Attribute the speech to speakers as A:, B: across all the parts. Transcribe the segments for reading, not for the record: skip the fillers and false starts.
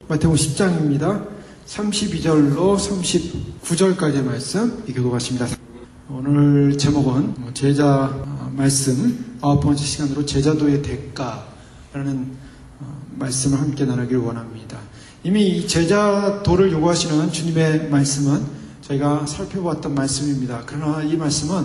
A: 마태복음 10장입니다. 32절로 39절까지의 말씀 교독하십니다. 오늘 제목은 제자 말씀 9번째 시간으로 제자도의 대가라는 말씀을 함께 나누기를 원합니다. 이미 이 제자도를 요구하시는 주님의 말씀은 저희가 살펴보았던 말씀입니다. 그러나 이 말씀은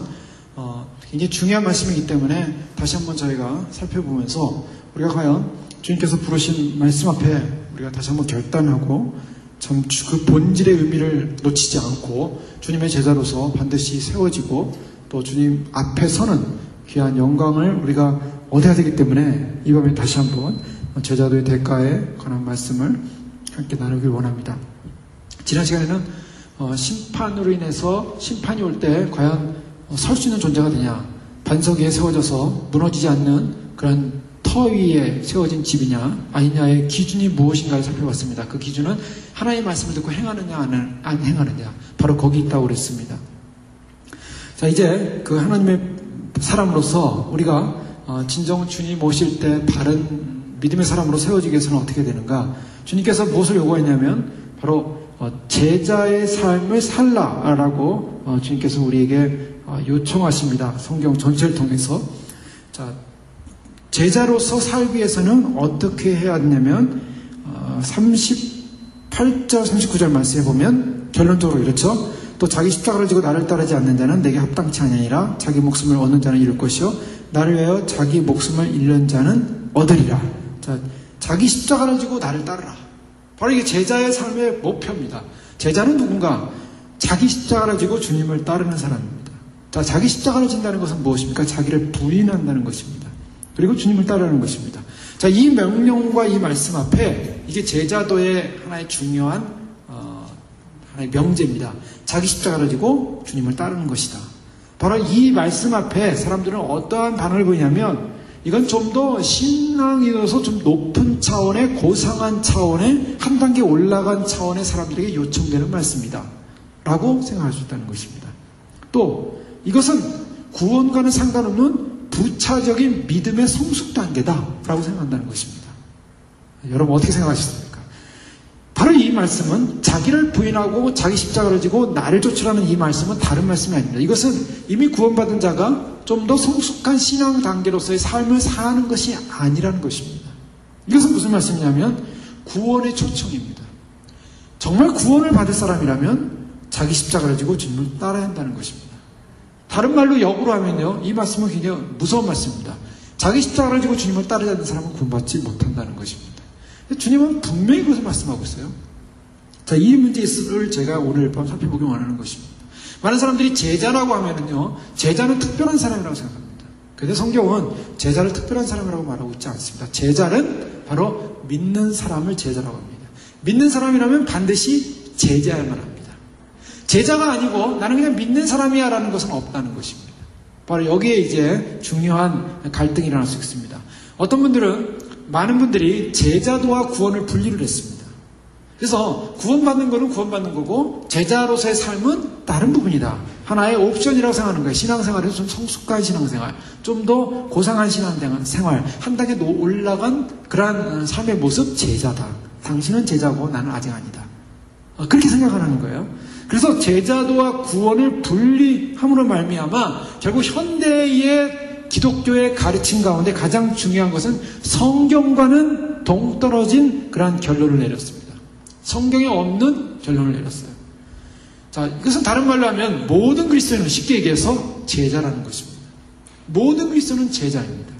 A: 굉장히 중요한 말씀이기 때문에 다시 한번 저희가 살펴보면서 우리가 과연 주님께서 부르신 말씀 앞에 우리가 다시 한번 결단하고 참 그 본질의 의미를 놓치지 않고 주님의 제자로서 반드시 세워지고 또 주님 앞에 서는 귀한 영광을 우리가 얻어야 되기 때문에 이 밤에 다시 한번 제자도의 대가에 관한 말씀을 함께 나누길 원합니다. 지난 시간에는 심판으로 인해서 심판이 올 때 과연 설 수 있는 존재가 되냐, 반석 위에 세워져서 무너지지 않는 그런 터 위에 세워진 집이냐 아니냐의 기준이 무엇인가를 살펴봤습니다. 그 기준은 하나님의 말씀을 듣고 행하느냐 안 행하느냐, 바로 거기 있다고 그랬습니다. 자, 이제 그 하나님의 사람으로서 우리가 진정 주님 오실 때 바른 믿음의 사람으로 세워지기 위해서는 어떻게 되는가? 주님께서 무엇을 요구했냐면 바로 제자의 삶을 살라라고 주님께서 우리에게 요청하십니다. 성경 전체를 통해서. 자, 제자로서 살기 위해서는 어떻게 해야 되냐면 38절 39절 말씀에 보면 결론적으로 이렇죠. 또 자기 십자가를 지고 나를 따르지 않는 자는 내게 합당치 아니하니라. 자기 목숨을 얻는 자는 잃을 것이요 나를 위하여 자기 목숨을 잃는 자는 얻으리라. 자, 자기 십자가를 지고 나를 따르라. 바로 이게 제자의 삶의 목표입니다. 제자는 누군가? 자기 십자가를 지고 주님을 따르는 사람입니다. 자, 자기 십자가를 진다는 것은 무엇입니까? 자기를 부인한다는 것입니다. 그리고 주님을 따르는 것입니다. 자, 이 명령과 이 말씀 앞에 이게 제자도의 하나의 중요한 하나의 명제입니다. 자기 십자가를 지고 주님을 따르는 것이다. 바로 이 말씀 앞에 사람들은 어떠한 반응을 보이냐면 이건 좀 더 신앙이어서 좀 높은 차원의 고상한 차원의 한 단계 올라간 차원의 사람들에게 요청되는 말씀이다 라고 생각할 수 있다는 것입니다. 또 이것은 구원과는 상관없는 부차적인 믿음의 성숙 단계다라고 생각한다는 것입니다. 여러분 어떻게 생각하십니까? 바로 이 말씀은 자기를 부인하고 자기 십자가를 지고 나를 쫓으라는 이 말씀은 다른 말씀이 아닙니다. 이것은 이미 구원받은 자가 좀 더 성숙한 신앙 단계로서의 삶을 사는 것이 아니라는 것입니다. 이것은 무슨 말씀이냐면 구원의 초청입니다. 정말 구원을 받을 사람이라면 자기 십자가를 지고 주님을 따라야 한다는 것입니다. 다른 말로 역으로 하면요, 이 말씀은 굉장히 무서운 말씀입니다. 자기 십자가를 지고 주님을 따르지 않는 사람은 구원받지 못한다는 것입니다. 주님은 분명히 그것을 말씀하고 있어요. 자, 이 문제를 제가 오늘 밤 살펴보기 원하는 것입니다. 많은 사람들이 제자라고 하면은요, 제자는 특별한 사람이라고 생각합니다. 그런데 성경은 제자를 특별한 사람이라고 말하고 있지 않습니다. 제자는 바로 믿는 사람을 제자라고 합니다. 믿는 사람이라면 반드시 제자야만 합니다. 제자가 아니고 나는 그냥 믿는 사람이야 라는 것은 없다는 것입니다. 바로 여기에 이제 중요한 갈등이 일어날 수 있습니다. 어떤 분들은, 많은 분들이 제자도와 구원을 분리를 했습니다. 그래서 구원받는 거는 구원받는 거고 제자로서의 삶은 다른 부분이다. 하나의 옵션이라고 생각하는 거예요. 신앙생활에서 좀 성숙한 신앙생활, 좀 더 고상한 신앙생활, 한 단계 올라간 그러한 삶의 모습, 제자다. 당신은 제자고 나는 아직 아니다. 그렇게 생각하는 거예요. 그래서 제자도와 구원을 분리함으로 말미암아 결국 현대의 기독교의 가르침 가운데 가장 중요한 것은 성경과는 동떨어진 그러한 결론을 내렸습니다. 성경에 없는 결론을 내렸어요. 자, 이것은 다른 말로 하면 모든 그리스도인은 쉽게 얘기해서 제자라는 것입니다. 모든 그리스도는 제자입니다.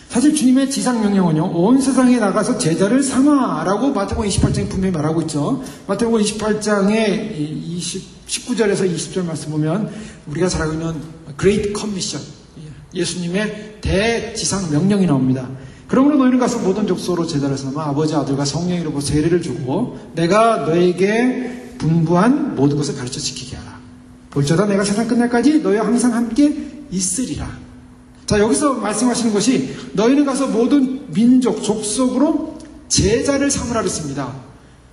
A: 사실 주님의 지상명령은요, 온 세상에 나가서 제자를 삼아라고 마태복음 28장에 분명히 말하고 있죠. 마태복음 28장의 19절에서 20절 말씀 보면 우리가 잘 알고 있는 Great Commission, 예수님의 대지상명령이 나옵니다. 그러므로 너희는 가서 모든 족속으로 제자를 삼아 아버지, 아들과 성령의 이름으로 세례를 주고 내가 너에게 분부한 모든 것을 가르쳐 지키게 하라. 볼지어다 내가 세상 끝날까지 너희와 항상 함께 있으리라. 자, 여기서 말씀하시는 것이 너희는 가서 모든 민족, 족속으로 제자를 삼으라 그랬습니다.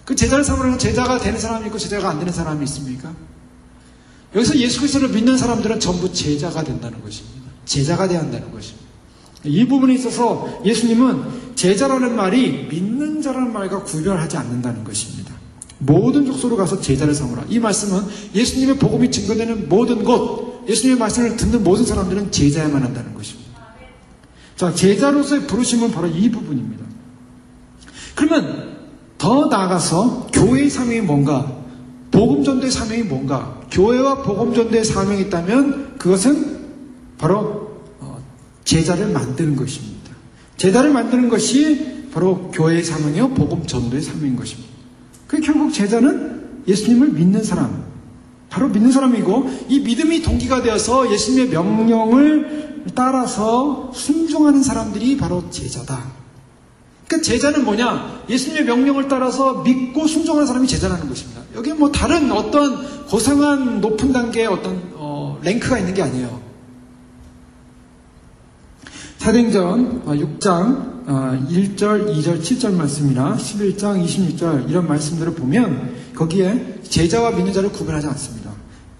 A: 그 제자를 삼으라는 제자가 되는 사람이 있고 제자가 안 되는 사람이 있습니까? 여기서 예수 그리스도를 믿는 사람들은 전부 제자가 된다는 것입니다. 제자가 되어야 한다는 것입니다. 이 부분에 있어서 예수님은 제자라는 말이 믿는 자라는 말과 구별하지 않는다는 것입니다. 모든 족속으로 가서 제자를 삼으라. 이 말씀은 예수님의 복음이 증거되는 모든 곳, 예수님의 말씀을 듣는 모든 사람들은 제자야만 한다는 것입니다. 자, 제자로서의 부르심은 바로 이 부분입니다. 그러면 더 나아가서 교회의 사명이 뭔가, 복음전도의 사명이 뭔가, 교회와 복음전도의 사명이 있다면 그것은 바로 제자를 만드는 것입니다. 제자를 만드는 것이 바로 교회의 사명이요 복음전도의 사명인 것입니다. 그 결국 제자는 예수님을 믿는 사람, 바로 믿는 사람이고, 이 믿음이 동기가 되어서 예수님의 명령을 따라서 순종하는 사람들이 바로 제자다. 그러니까 제자는 뭐냐? 예수님의 명령을 따라서 믿고 순종하는 사람이 제자라는 것입니다. 여기 뭐 다른 어떤 고상한 높은 단계의 어떤 랭크가 있는 게 아니에요. 사도행전 6장 1절, 2절, 7절 말씀이나 11장 26절 이런 말씀들을 보면 거기에 제자와 믿는 자를 구별하지 않습니다.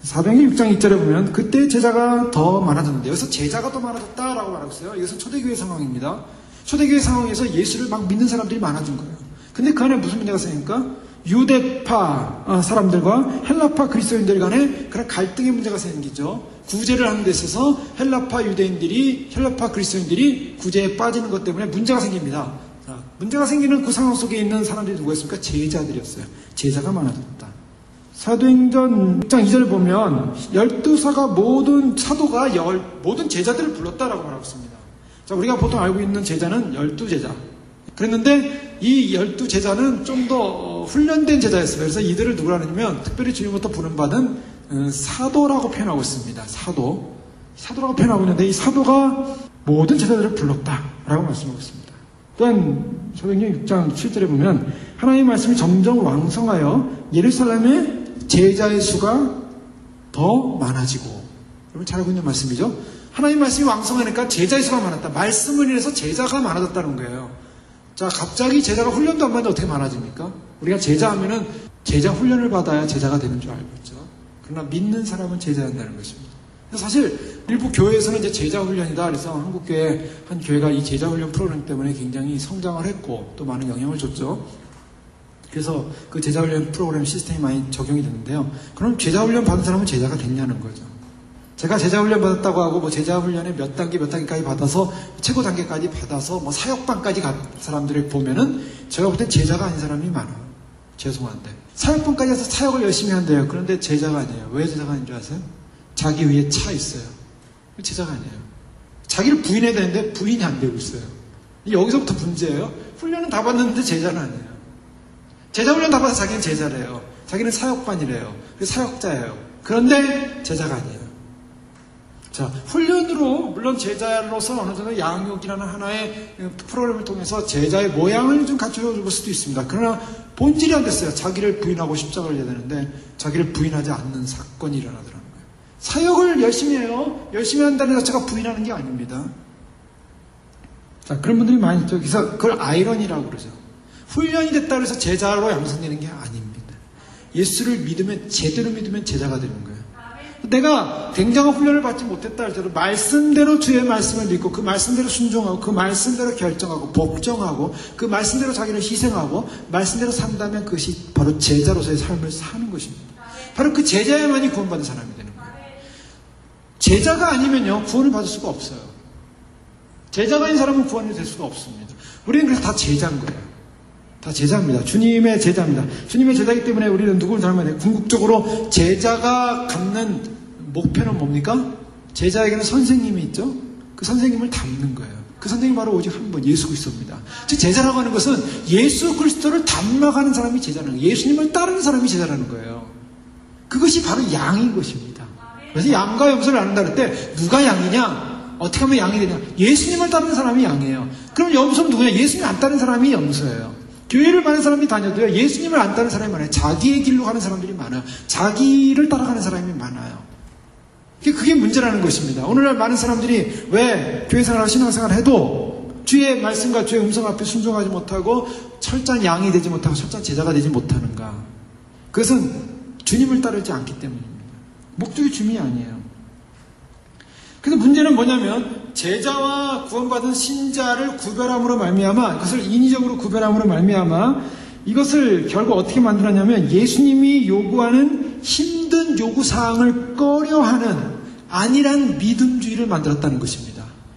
A: 사도행전 6장 2절에 보면 그때 제자가 더 많아졌는데, 여기서 제자가 더 많아졌다라고 말하고 있어요. 이것은 초대교회 상황입니다. 초대교회 상황에서 예수를 막 믿는 사람들이 많아진 거예요. 근데 그 안에 무슨 문제가 생깁니까? 유대파 사람들과 헬라파 그리스도인들 간에 그런 갈등의 문제가 생기죠. 구제를 하는 데 있어서 헬라파 그리스도인들이 구제에 빠지는 것 때문에 문제가 생깁니다. 자, 문제가 생기는 그 상황 속에 있는 사람들이 누구였습니까? 제자들이었어요. 제자가 많아졌다. 사도행전 6장 2절을 보면 12사가 모든 사도가 모든 제자들을 불렀다라고 말하고 있습니다. 자, 우리가 보통 알고 있는 제자는 12제자. 그랬는데 이 12제자는 좀 더 훈련된 제자였어요. 그래서 이들을 누구라 하냐면 특별히 주님부터 부름받은 사도라고 표현하고 있습니다. 사도라고 표현하고 있는데 이 사도가 모든 제자들을 불렀다라고 말씀하고 있습니다. 또한 사도행전 6장 7절에 보면 하나님의 말씀이 점점 왕성하여 예루살렘의 제자의 수가 더 많아지고, 여러분 잘 알고 있는 말씀이죠. 하나님의 말씀이 왕성하니까 제자의 수가 많았다. 말씀을 인해서 제자가 많아졌다는 거예요. 자, 갑자기 제자가 훈련도 안 받는데 어떻게 많아집니까? 우리가 제자하면은 제자 훈련을 받아야 제자가 되는 줄 알고 있죠. 그러나 믿는 사람은 제자한다는 것입니다. 사실 일부 교회에서는 이제 제자 훈련이다. 그래서 한국교회 한 교회가 이 제자 훈련 프로그램 때문에 굉장히 성장을 했고 또 많은 영향을 줬죠. 그래서 그 제자 훈련 프로그램 시스템이 많이 적용이 됐는데요. 그럼 제자 훈련 받은 사람은 제자가 됐냐는 거죠. 제가 제자 훈련 받았다고 하고 뭐 제자 훈련에 몇 단계까지 받아서 최고 단계까지 받아서 뭐 사역반까지 간 사람들을 보면은 제가 볼 땐 제자가 아닌 사람이 많아요. 죄송한데 사역반까지 해서 사역을 열심히 한대요. 그런데 제자가 아니에요. 왜 제자가 아닌 줄 아세요? 자기 위에 차 있어요. 제자가 아니에요. 자기를 부인해야 되는데 부인이 안 되고 있어요. 여기서부터 문제예요. 훈련은 다 받는데 제자는 아니에요. 제자 훈련 다 받아서 자기는 제자래요. 자기는 사역반이래요. 사역자예요. 그런데 제자가 아니에요. 자, 훈련으로 물론 제자로서 어느 정도 양육이라는 하나의 프로그램을 통해서 제자의 모양을 좀 갖춰줄 수도 있습니다. 그러나 본질이 안 됐어요. 자기를 부인하고 십자가를 져야 되는데 자기를 부인하지 않는 사건이 일어나더라는 거예요. 사역을 열심히 해요. 열심히 한다는 자체가 부인하는 게 아닙니다. 자, 그런 분들이 많이 있죠. 그래서 그걸 아이러니라고 그러죠. 훈련이 됐다고 해서 제자로 양성되는 게 아닙니다. 예수를 믿으면, 제대로 믿으면 제자가 되는 거예요. 내가 굉장한 훈련을 받지 못했다 할지라도 말씀대로 주의 말씀을 믿고 그 말씀대로 순종하고 그 말씀대로 결정하고 복종하고 그 말씀대로 자기를 희생하고 말씀대로 산다면 그것이 바로 제자로서의 삶을 사는 것입니다. 바로 그 제자야만이 구원받은 사람이 되는 거예요. 제자가 아니면요 구원을 받을 수가 없어요. 제자가 아닌 사람은 구원이 될 수가 없습니다. 우리는 그래서 다 제자인 거예요. 다 제자입니다. 주님의 제자입니다. 주님의 제자이기 때문에 우리는 누구를 닮아야 돼요? 궁극적으로 제자가 갖는 목표는 뭡니까? 제자에게는 선생님이 있죠? 그 선생님을 닮는 거예요. 그 선생님이 바로 오직 한 분, 예수 그리스도입니다. 즉 제자라고 하는 것은 예수 그리스도를 닮아가는 사람이 제자라는 거예요. 예수님을 따르는 사람이 제자라는 거예요. 그것이 바로 양인 것입니다. 그래서 양과 염소를 나눈다 할 때 누가 양이냐? 어떻게 하면 양이 되냐? 예수님을 따르는 사람이 양이에요. 그럼 염소는 누구냐? 예수님 안 따르는 사람이 염소예요. 교회를 많은 사람이 다녀도요, 예수님을 안 따르는 사람이 많아요. 자기의 길로 가는 사람들이 많아요. 자기를 따라가는 사람이 많아요. 그게 문제라는 것입니다. 오늘날 많은 사람들이 왜 교회 생활하고 신앙생활을 해도 주의 말씀과 주의 음성 앞에 순종하지 못하고 철저한 양이 되지 못하고 철저한 제자가 되지 못하는가? 그것은 주님을 따르지 않기 때문입니다. 목적이 주님이 아니에요. 그래서 문제는 뭐냐면 제자와 구원받은 신자를 구별함으로 말미암아, 그것을 인위적으로 구별함으로 말미암아 이것을 결국 어떻게 만들었냐면 예수님이 요구하는 힘든 요구사항을 꺼려하는 안일한 믿음주의를 만들었다는 것입니다.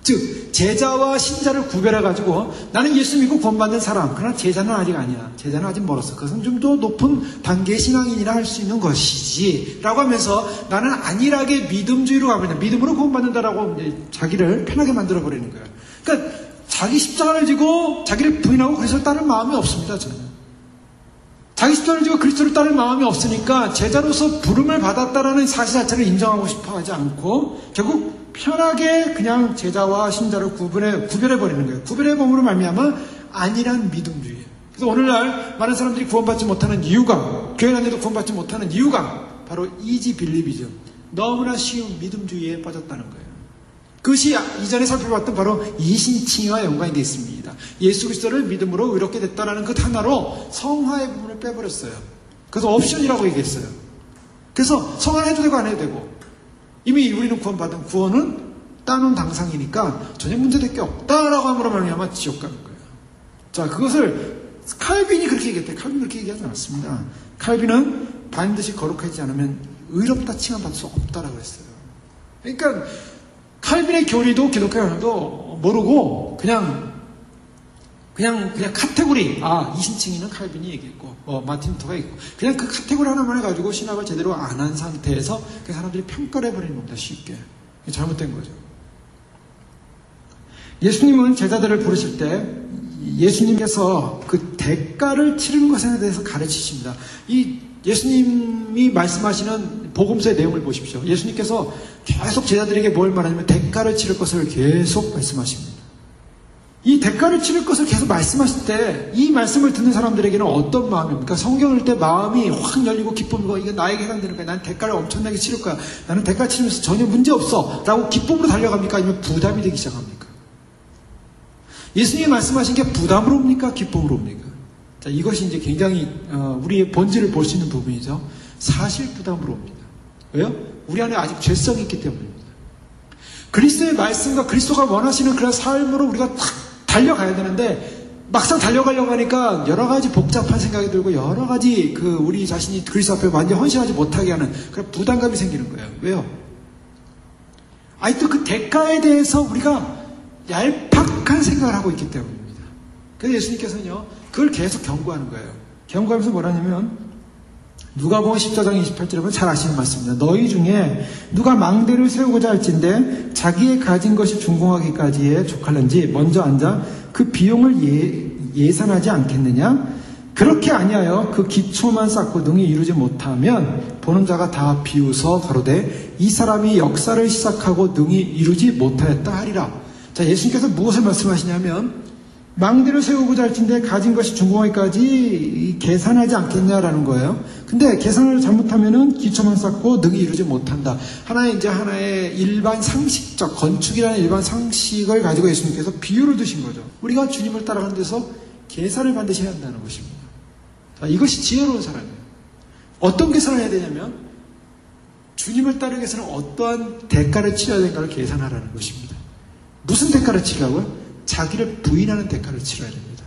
A: 즉 제자와 신자를 구별해가지고 나는 예수 믿고 구원받는 사람, 그러나 제자는 아직 아니야. 제자는 아직 멀었어. 그것은 좀 더 높은 단계의 신앙인이라 할 수 있는 것이지 라고 하면서 나는 안일하게 믿음주의로 가버린다. 믿음으로 구원받는다라고 자기를 편하게 만들어버리는 거예요. 그러니까 자기 십자가를 지고 자기를 부인하고 그리스도를 따를 마음이 없습니다. 저는 자기 십자가를 지고 그리스도를 따를 마음이 없으니까 제자로서 부름을 받았다라는 사실 자체를 인정하고 싶어 하지 않고 결국 편하게 그냥 제자와 신자를 구별해버리는 거예요. 구별해봄으로 말미암아 안일한 믿음주의. 그래서 오늘날 많은 사람들이 구원받지 못하는 이유가, 교회 다녀도 구원받지 못하는 이유가 바로 이지 빌리비즘, 너무나 쉬운 믿음주의에 빠졌다는 거예요. 그것이 이전에 살펴봤던 바로 이신칭의와 연관이 되어 있습니다. 예수 그리스도를 믿음으로 의롭게 됐다라는 것 하나로 성화의 부분을 빼버렸어요. 그래서 옵션이라고 얘기했어요. 그래서 성화를 해도 되고 안 해도 되고, 이미 우리는 구원받은 구원은 따놓은 당상이니까 전혀 문제될 게 없다라고 함으로 말미암아 지옥 가는 거예요. 자, 그것을 칼빈이 그렇게 얘기했대요. 칼빈이 그렇게 얘기하지 않았습니다. 칼빈은 반드시 거룩하지 않으면 의롭다 칭함받을 수 없다라고 했어요. 그러니까 칼빈의 교리도 기독교도 모르고 그냥 카테고리, 이신칭의는 칼빈이 얘기했고 마틴 루터가 얘기했고 그냥 그 카테고리 하나만 해가지고 신학을 제대로 안 한 상태에서 그 사람들이 평가를 해버리는 겁니다. 쉽게. 잘못된 거죠. 예수님은 제자들을 부르실 때 예수님께서 그 대가를 치르는 것에 대해서 가르치십니다. 이 예수님이 말씀하시는 복음서의 내용을 보십시오. 예수님께서 계속 제자들에게 뭘 말하냐면 대가를 치를 것을 계속 말씀하십니다. 이 대가를 치를 것을 계속 말씀하실 때 이 말씀을 듣는 사람들에게는 어떤 마음입니까? 성경을 읽을 때 마음이 확 열리고 기쁨이고 이거 나에게 해당되는 거야. 난 대가를 엄청나게 치를 거야. 나는 대가 치르면서 전혀 문제 없어. 라고 기쁨으로 달려갑니까? 아니면 부담이 되기 시작합니까? 예수님이 말씀하신 게 부담으로 옵니까? 기쁨으로 옵니까? 자, 이것이 이제 굉장히 우리의 본질을 볼 수 있는 부분이죠. 사실 부담으로 옵니다. 왜요? 우리 안에 아직 죄성이 있기 때문입니다. 그리스도의 말씀과 그리스도가 원하시는 그런 삶으로 우리가 탁 달려가야 되는데 막상 달려가려고 하니까 여러 가지 복잡한 생각이 들고 여러 가지 우리 자신이 그리스도 앞에 완전 헌신하지 못하게 하는 그런 부담감이 생기는 거예요. 왜요? 또 그 대가에 대해서 우리가 얄팍한 생각을 하고 있기 때문입니다. 그래서 예수님께서는요, 그걸 계속 경고하는 거예요. 경고하면서 뭐라냐면, 누가복음 14장 28절에 보면 잘 아시는 말씀입니다. 너희 중에 누가 망대를 세우고자 할진대 자기의 가진 것이 준공하기까지에 족할는지 먼저 앉아 그 비용을 예산하지 않겠느냐? 그렇게 아니하여 그 기초만 쌓고 능히 이루지 못하면 보는 자가 다 비웃어 가로되 이 사람이 역사를 시작하고 능히 이루지 못하였다 하리라. 자, 예수님께서 무엇을 말씀하시냐면 망대를 세우고자 할진대 가진 것이 준공하기까지 계산하지 않겠냐라는 거예요. 근데 계산을 잘못하면은 기초만 쌓고 능히 이루지 못한다. 하나의 일반 상식적 건축이라는 일반 상식을 가지고 예수님께서 비유를 드신 거죠. 우리가 주님을 따라가는 데서 계산을 반드시 해야 한다는 것입니다. 자, 이것이 지혜로운 사람이에요. 어떤 계산을 해야 되냐면 주님을 따르기 위해서는 어떠한 대가를 치러야 되는가를 계산하라는 것입니다. 무슨 대가를 치려고요? 자기를 부인하는 대가를 치러야 됩니다.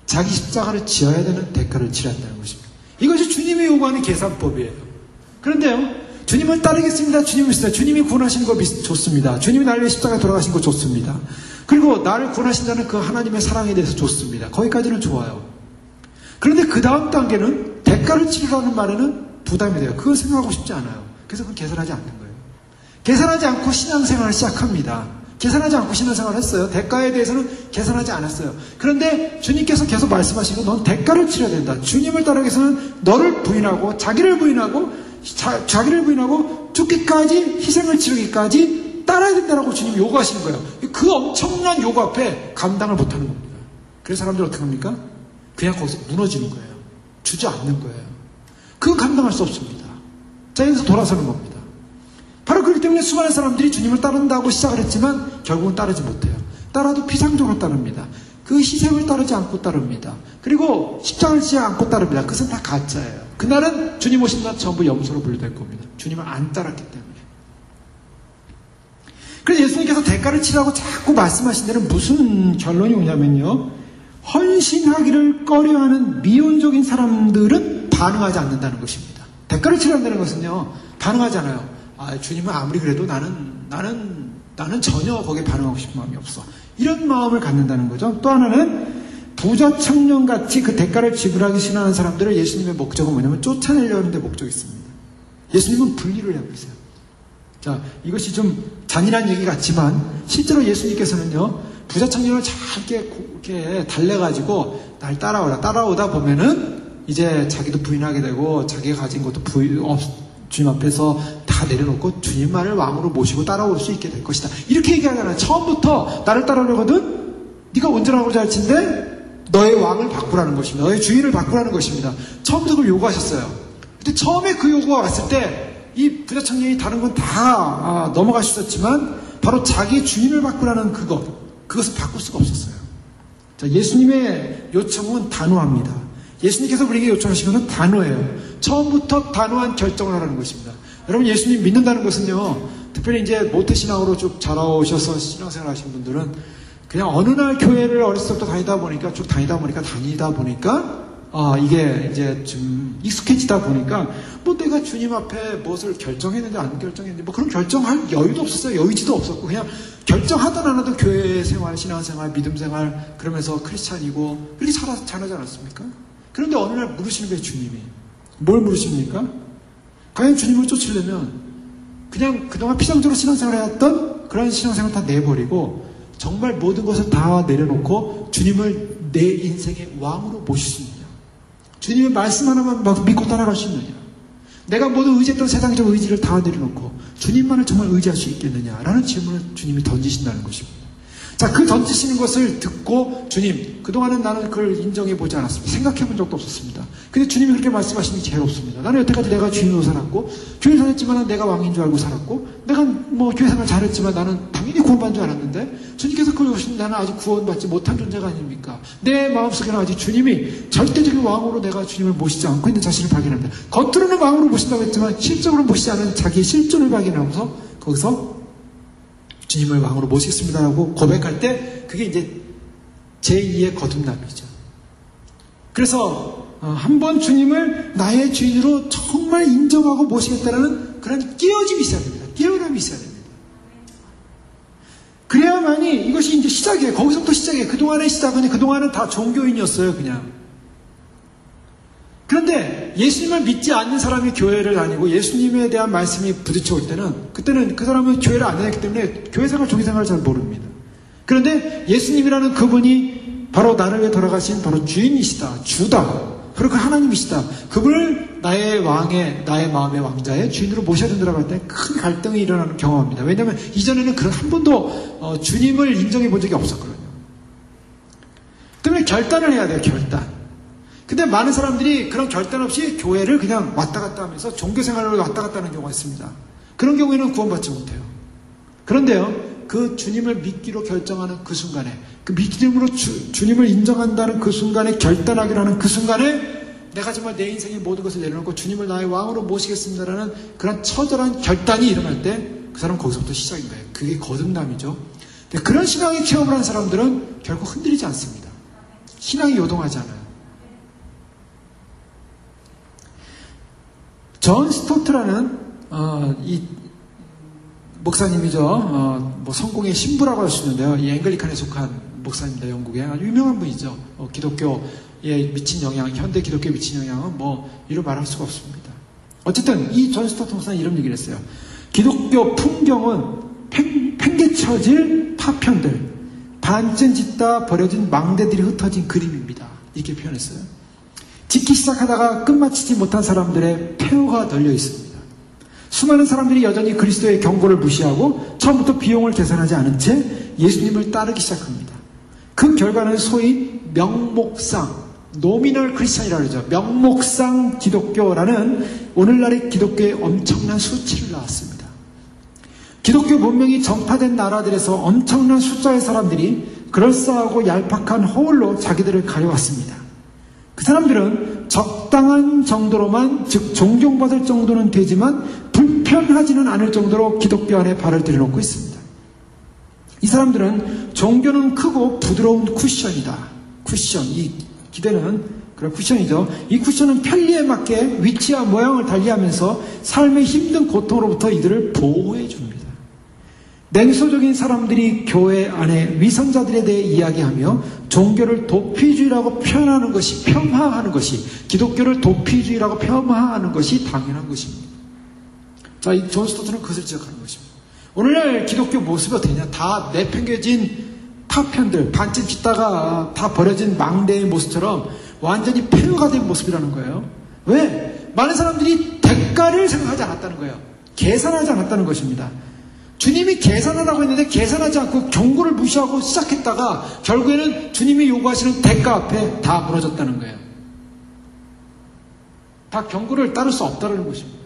A: 자기 십자가를 지어야 되는 대가를 치러야 한다는 것입니다. 이것이 주님이 요구하는 계산법이에요. 그런데요, 주님을 따르겠습니다. 주님이 구원하신 거 좋습니다. 주님이 나를 위해 십자가에 돌아가신 거 좋습니다. 그리고 나를 구원하신 자는 그 하나님의 사랑에 대해서 좋습니다. 거기까지는 좋아요. 그런데 그 다음 단계는 대가를 치르라는 말에는 부담이 돼요. 그걸 생각하고 싶지 않아요. 그래서 그건 계산하지 않는 거예요. 계산하지 않고 신앙생활을 시작합니다. 계산하지 않고 신앙생활을 했어요. 대가에 대해서는 계산하지 않았어요. 그런데 주님께서 계속 말씀하시고 넌 대가를 치러야 된다. 주님을 따르기 위해서는 너를 부인하고 자기를 부인하고 죽기까지 희생을 치르기까지 따라야 된다라고 주님이 요구하시는 거예요. 그 엄청난 요구 앞에 감당을 못하는 겁니다. 그래서 사람들이 어떻게 합니까? 그냥 거기서 무너지는 거예요. 주저앉는 거예요. 그건 감당할 수 없습니다. 자, 여기서 돌아서는 겁니다. 바로 그렇기 때문에 수많은 사람들이 주님을 따른다고 시작을 했지만 결국은 따르지 못해요. 따라도 피상적으로 따릅니다. 그 희생을 따르지 않고 따릅니다. 그리고 십자가를 지지 않고 따릅니다. 그것은 다 가짜예요. 그날은 주님 오신 날 전부 염소로 분류될 겁니다. 주님을 안 따랐기 때문에. 그래서 예수님께서 대가를 치라고 자꾸 말씀하신 데는 무슨 결론이 오냐면요. 헌신하기를 꺼려하는 미온적인 사람들은 반응하지 않는다는 것입니다. 대가를 치라는 것은요. 반응하지 않아요. 주님은 아무리 그래도 나는 전혀 거기에 반응하고 싶은 마음이 없어. 이런 마음을 갖는다는 거죠. 또 하나는 부자 청년같이 그 대가를 지불하기 싫어하는 사람들을 예수님의 목적은 뭐냐면 쫓아내려는 데 목적이 있습니다. 예수님은 분리를 하고 있어요. 자, 이것이 좀 잔인한 얘기 같지만 실제로 예수님께서는요, 부자 청년을 잘 이렇게 달래가지고 날 따라오다 보면은 이제 자기도 부인하게 되고 자기가 가진 것도 주님 앞에서 다 내려놓고 주님만을 왕으로 모시고 따라올 수 있게 될 것이다. 이렇게 얘기하잖아요. 처음부터 나를 따라오려거든 네가 운전하고자 할진데 너의 왕을 바꾸라는 것입니다. 너의 주인을 바꾸라는 것입니다. 처음부터 그걸 요구하셨어요. 근데 처음에 그 요구가 왔을 때 이 부자 청년이 다른 건 다 넘어갈 수 있었지만 바로 자기 주인을 바꾸라는 그것을 바꿀 수가 없었어요. 자, 예수님의 요청은 단호합니다. 예수님께서 우리에게 요청하신 것은 단호해요. 처음부터 단호한 결정을 하라는 것입니다. 여러분, 예수님 믿는다는 것은요, 특별히 이제 모태신앙으로 쭉 자라오셔서 신앙생활 하신 분들은 그냥 어느 날 교회를 어렸을 때부터 다니다 보니까 이게 이제 좀 익숙해지다 보니까 뭐 내가 주님 앞에 무엇을 결정했는지 안 결정했는지 뭐 그런 결정할 여유도 없었어요. 여의지도 없었고 그냥 결정하든 안 하든 교회 생활, 신앙생활, 믿음 생활 그러면서 크리스찬이고 그렇게 잘하지 않았습니까? 그런데 어느 날 물으시는 거예요. 주님이. 뭘 물으십니까? 과연 주님을 쫓으려면 그냥 그동안 피상적으로 신앙생활을 해왔던 그런 신앙생활을 다 내버리고 정말 모든 것을 다 내려놓고 주님을 내 인생의 왕으로 모실 수 있느냐? 주님의 말씀 하나만 믿고 따라갈 수 있느냐? 내가 모든 의지했던 세상적 의지를 다 내려놓고 주님만을 정말 의지할 수 있겠느냐라는 질문을 주님이 던지신다는 것입니다. 자, 그 던지시는 것을 듣고 주님, 그동안은 나는 그걸 인정해보지 않았습니다. 생각해본 적도 없었습니다. 근데 주님이 그렇게 말씀하시는 게 제일 없습니다. 나는 여태까지 내가 주인으로 살았고 주인 살았지만 내가 왕인 줄 알고 살았고 내가 뭐 교회 생활 잘했지만 나는 당연히 구원받은 줄 알았는데 주님께서 그걸 오시면 나는 아직 구원받지 못한 존재가 아닙니까? 내 마음속에는 아직 주님이 절대적인 왕으로 내가 주님을 모시지 않고 있는 자신을 발견합니다. 겉으로는 왕으로 모신다고 했지만 실적으로 모시지 않은 자기의 실존을 발견하고서 거기서 주님을 왕으로 모시겠습니다라고 고백할 때 그게 이제 제2의 거듭남이죠. 그래서 한번 주님을 나의 주인으로 정말 인정하고 모시겠다라는 그런 끼어짐이 있어야 됩니다. 끼어남이 있어야 됩니다. 그래야만이 이것이 이제 시작이에요. 거기서부터 시작이에요. 그동안의 시작은 그동안은 다 종교인이었어요. 그냥. 그런데 예수님을 믿지 않는 사람이 교회를 다니고 예수님에 대한 말씀이 부딪혀 올 때는 그때는 그 사람은 교회를 안 다녔기 때문에 교회생활, 종교생활을 잘 모릅니다. 그런데 예수님이라는 그분이 바로 나를 위해 돌아가신 바로 주인이시다. 주다. 바로 그 하나님이시다. 그분을 나의 마음의 왕자의 주인으로 모셔야 된다고 할 때 큰 갈등이 일어나는 경험합니다. 왜냐하면 이전에는 그런 한 번도 주님을 인정해 본 적이 없었거든요. 때문에 결단을 해야 돼요. 결단. 근데 많은 사람들이 그런 결단 없이 교회를 그냥 왔다 갔다 하면서 종교생활을 왔다 갔다 하는 경우가 있습니다. 그런 경우에는 구원받지 못해요. 그런데요, 그 주님을 믿기로 결정하는 그 순간에, 그 믿음으로 주님을 인정한다는 그 순간에, 결단하기로 하는 그 순간에 내가 정말 내 인생의 모든 것을 내려놓고 주님을 나의 왕으로 모시겠습니다라는 그런 처절한 결단이 일어날 때 그 사람은 거기서부터 시작인 거예요. 그게 거듭남이죠. 근데 그런 신앙의 체험을 하는 사람들은 결코 흔들리지 않습니다. 신앙이 요동하지 않아요. 존 스토트라는 이 목사님이죠. 뭐 성공의 신부라고 할 수 있는데요. 이 앵글리칸에 속한 목사입니다. 영국의 아주 유명한 분이죠. 기독교에 미친 영향, 현대 기독교에 미친 영향은 뭐 이루 말할 수가 없습니다. 어쨌든 이 존 스토트 목사는 이런 얘기를 했어요. 기독교 풍경은 팽개쳐질 파편들, 반쯤 짓다 버려진 망대들이 흩어진 그림입니다. 이렇게 표현했어요. 짓기 시작하다가 끝마치지 못한 사람들의 폐허가 널려 있습니다. 수많은 사람들이 여전히 그리스도의 경고를 무시하고 처음부터 비용을 계산하지 않은 채 예수님을 따르기 시작합니다. 그 결과는 소위 명목상, 노미널 크리스찬이라고 그러죠. 명목상 기독교라는 오늘날의 기독교의 엄청난 수치를 낳았습니다. 기독교 문명이 전파된 나라들에서 엄청난 숫자의 사람들이 그럴싸하고 얄팍한 허울로 자기들을 가려왔습니다. 그 사람들은 적당한 정도로만, 즉 존경받을 정도는 되지만 불편하지는 않을 정도로 기독교 안에 발을 들여놓고 있습니다. 이 사람들은 종교는 크고 부드러운 쿠션이다. 쿠션, 이 기대는 그런 쿠션이죠. 이 쿠션은 편리에 맞게 위치와 모양을 달리하면서 삶의 힘든 고통으로부터 이들을 보호해 줍니다. 냉소적인 사람들이 교회 안에 위선자들에 대해 이야기하며 종교를 도피주의라고 표현하는 것이, 폄하하는 것이, 기독교를 도피주의라고 폄하하는 것이 당연한 것입니다. 자, 이 존 스토트는 그것을 지적하는 것입니다. 오늘날 기독교 모습이 어떠냐? 다 내팽개진 파편들, 반쯤 짓다가 다 버려진 망대의 모습처럼 완전히 폐허가 된 모습이라는 거예요. 왜? 많은 사람들이 대가를 생각하지 않았다는 거예요. 계산하지 않았다는 것입니다. 주님이 계산하라고 했는데 계산하지 않고 경고를 무시하고 시작했다가 결국에는 주님이 요구하시는 대가 앞에 다 무너졌다는 거예요. 다 경고를 따를 수 없다는 것입니다.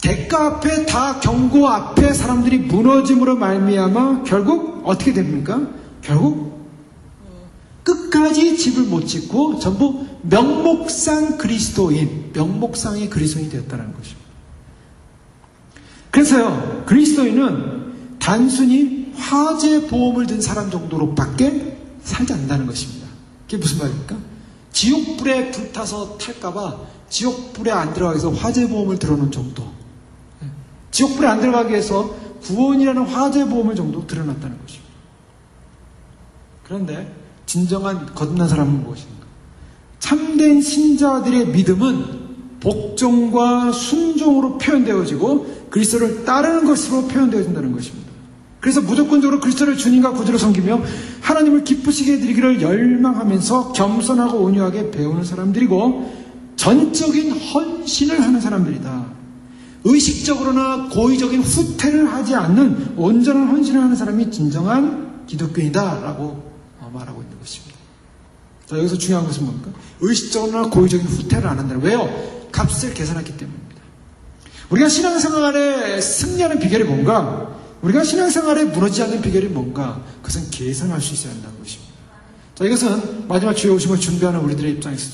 A: 대가 앞에, 다 경고 앞에 사람들이 무너짐으로 말미암아 결국 어떻게 됩니까? 결국 끝까지 집을 못 짓고 전부 명목상 그리스도인, 명목상의 그리스도인이 되었다는 것입니다. 그래서요, 그리스도인은 단순히 화재 보험을 든 사람 정도로밖에 살지 않는다는 것입니다. 그게 무슨 말입니까? 지옥불에 불타서 탈까봐 지옥불에 안 들어가기 위해서 화재 보험을 들어놓은 정도. 지옥불에 안 들어가기 위해서 구원이라는 화재 보험을 정도 들어놨다는 것입니다. 그런데 진정한 거듭난 사람은 무엇인가? 참된 신자들의 믿음은 복종과 순종으로 표현되어지고 그리스도를 따르는 것으로 표현되어진다는 것입니다. 그래서 무조건적으로 그리스도를 주님과 구주로 섬기며 하나님을 기쁘시게 해드리기를 열망하면서 겸손하고 온유하게 배우는 사람들이고 전적인 헌신을 하는 사람들이다. 의식적으로나 고의적인 후퇴를 하지 않는 온전한 헌신을 하는 사람이 진정한 기독교인이다라고 말하고 있는 것입니다. 자, 여기서 중요한 것은 뭡니까? 의식적으로나 고의적인 후퇴를 안 한다. 왜요? 값을 계산했기 때문입니다. 우리가 신앙생활에 승리하는 비결이 뭔가? 우리가 신앙생활에 무너지지 않는 비결이 뭔가? 그것은 계산할 수 있어야 한다는 것입니다. 자, 이것은 마지막 주의 오심을 준비하는 우리들의 입장에서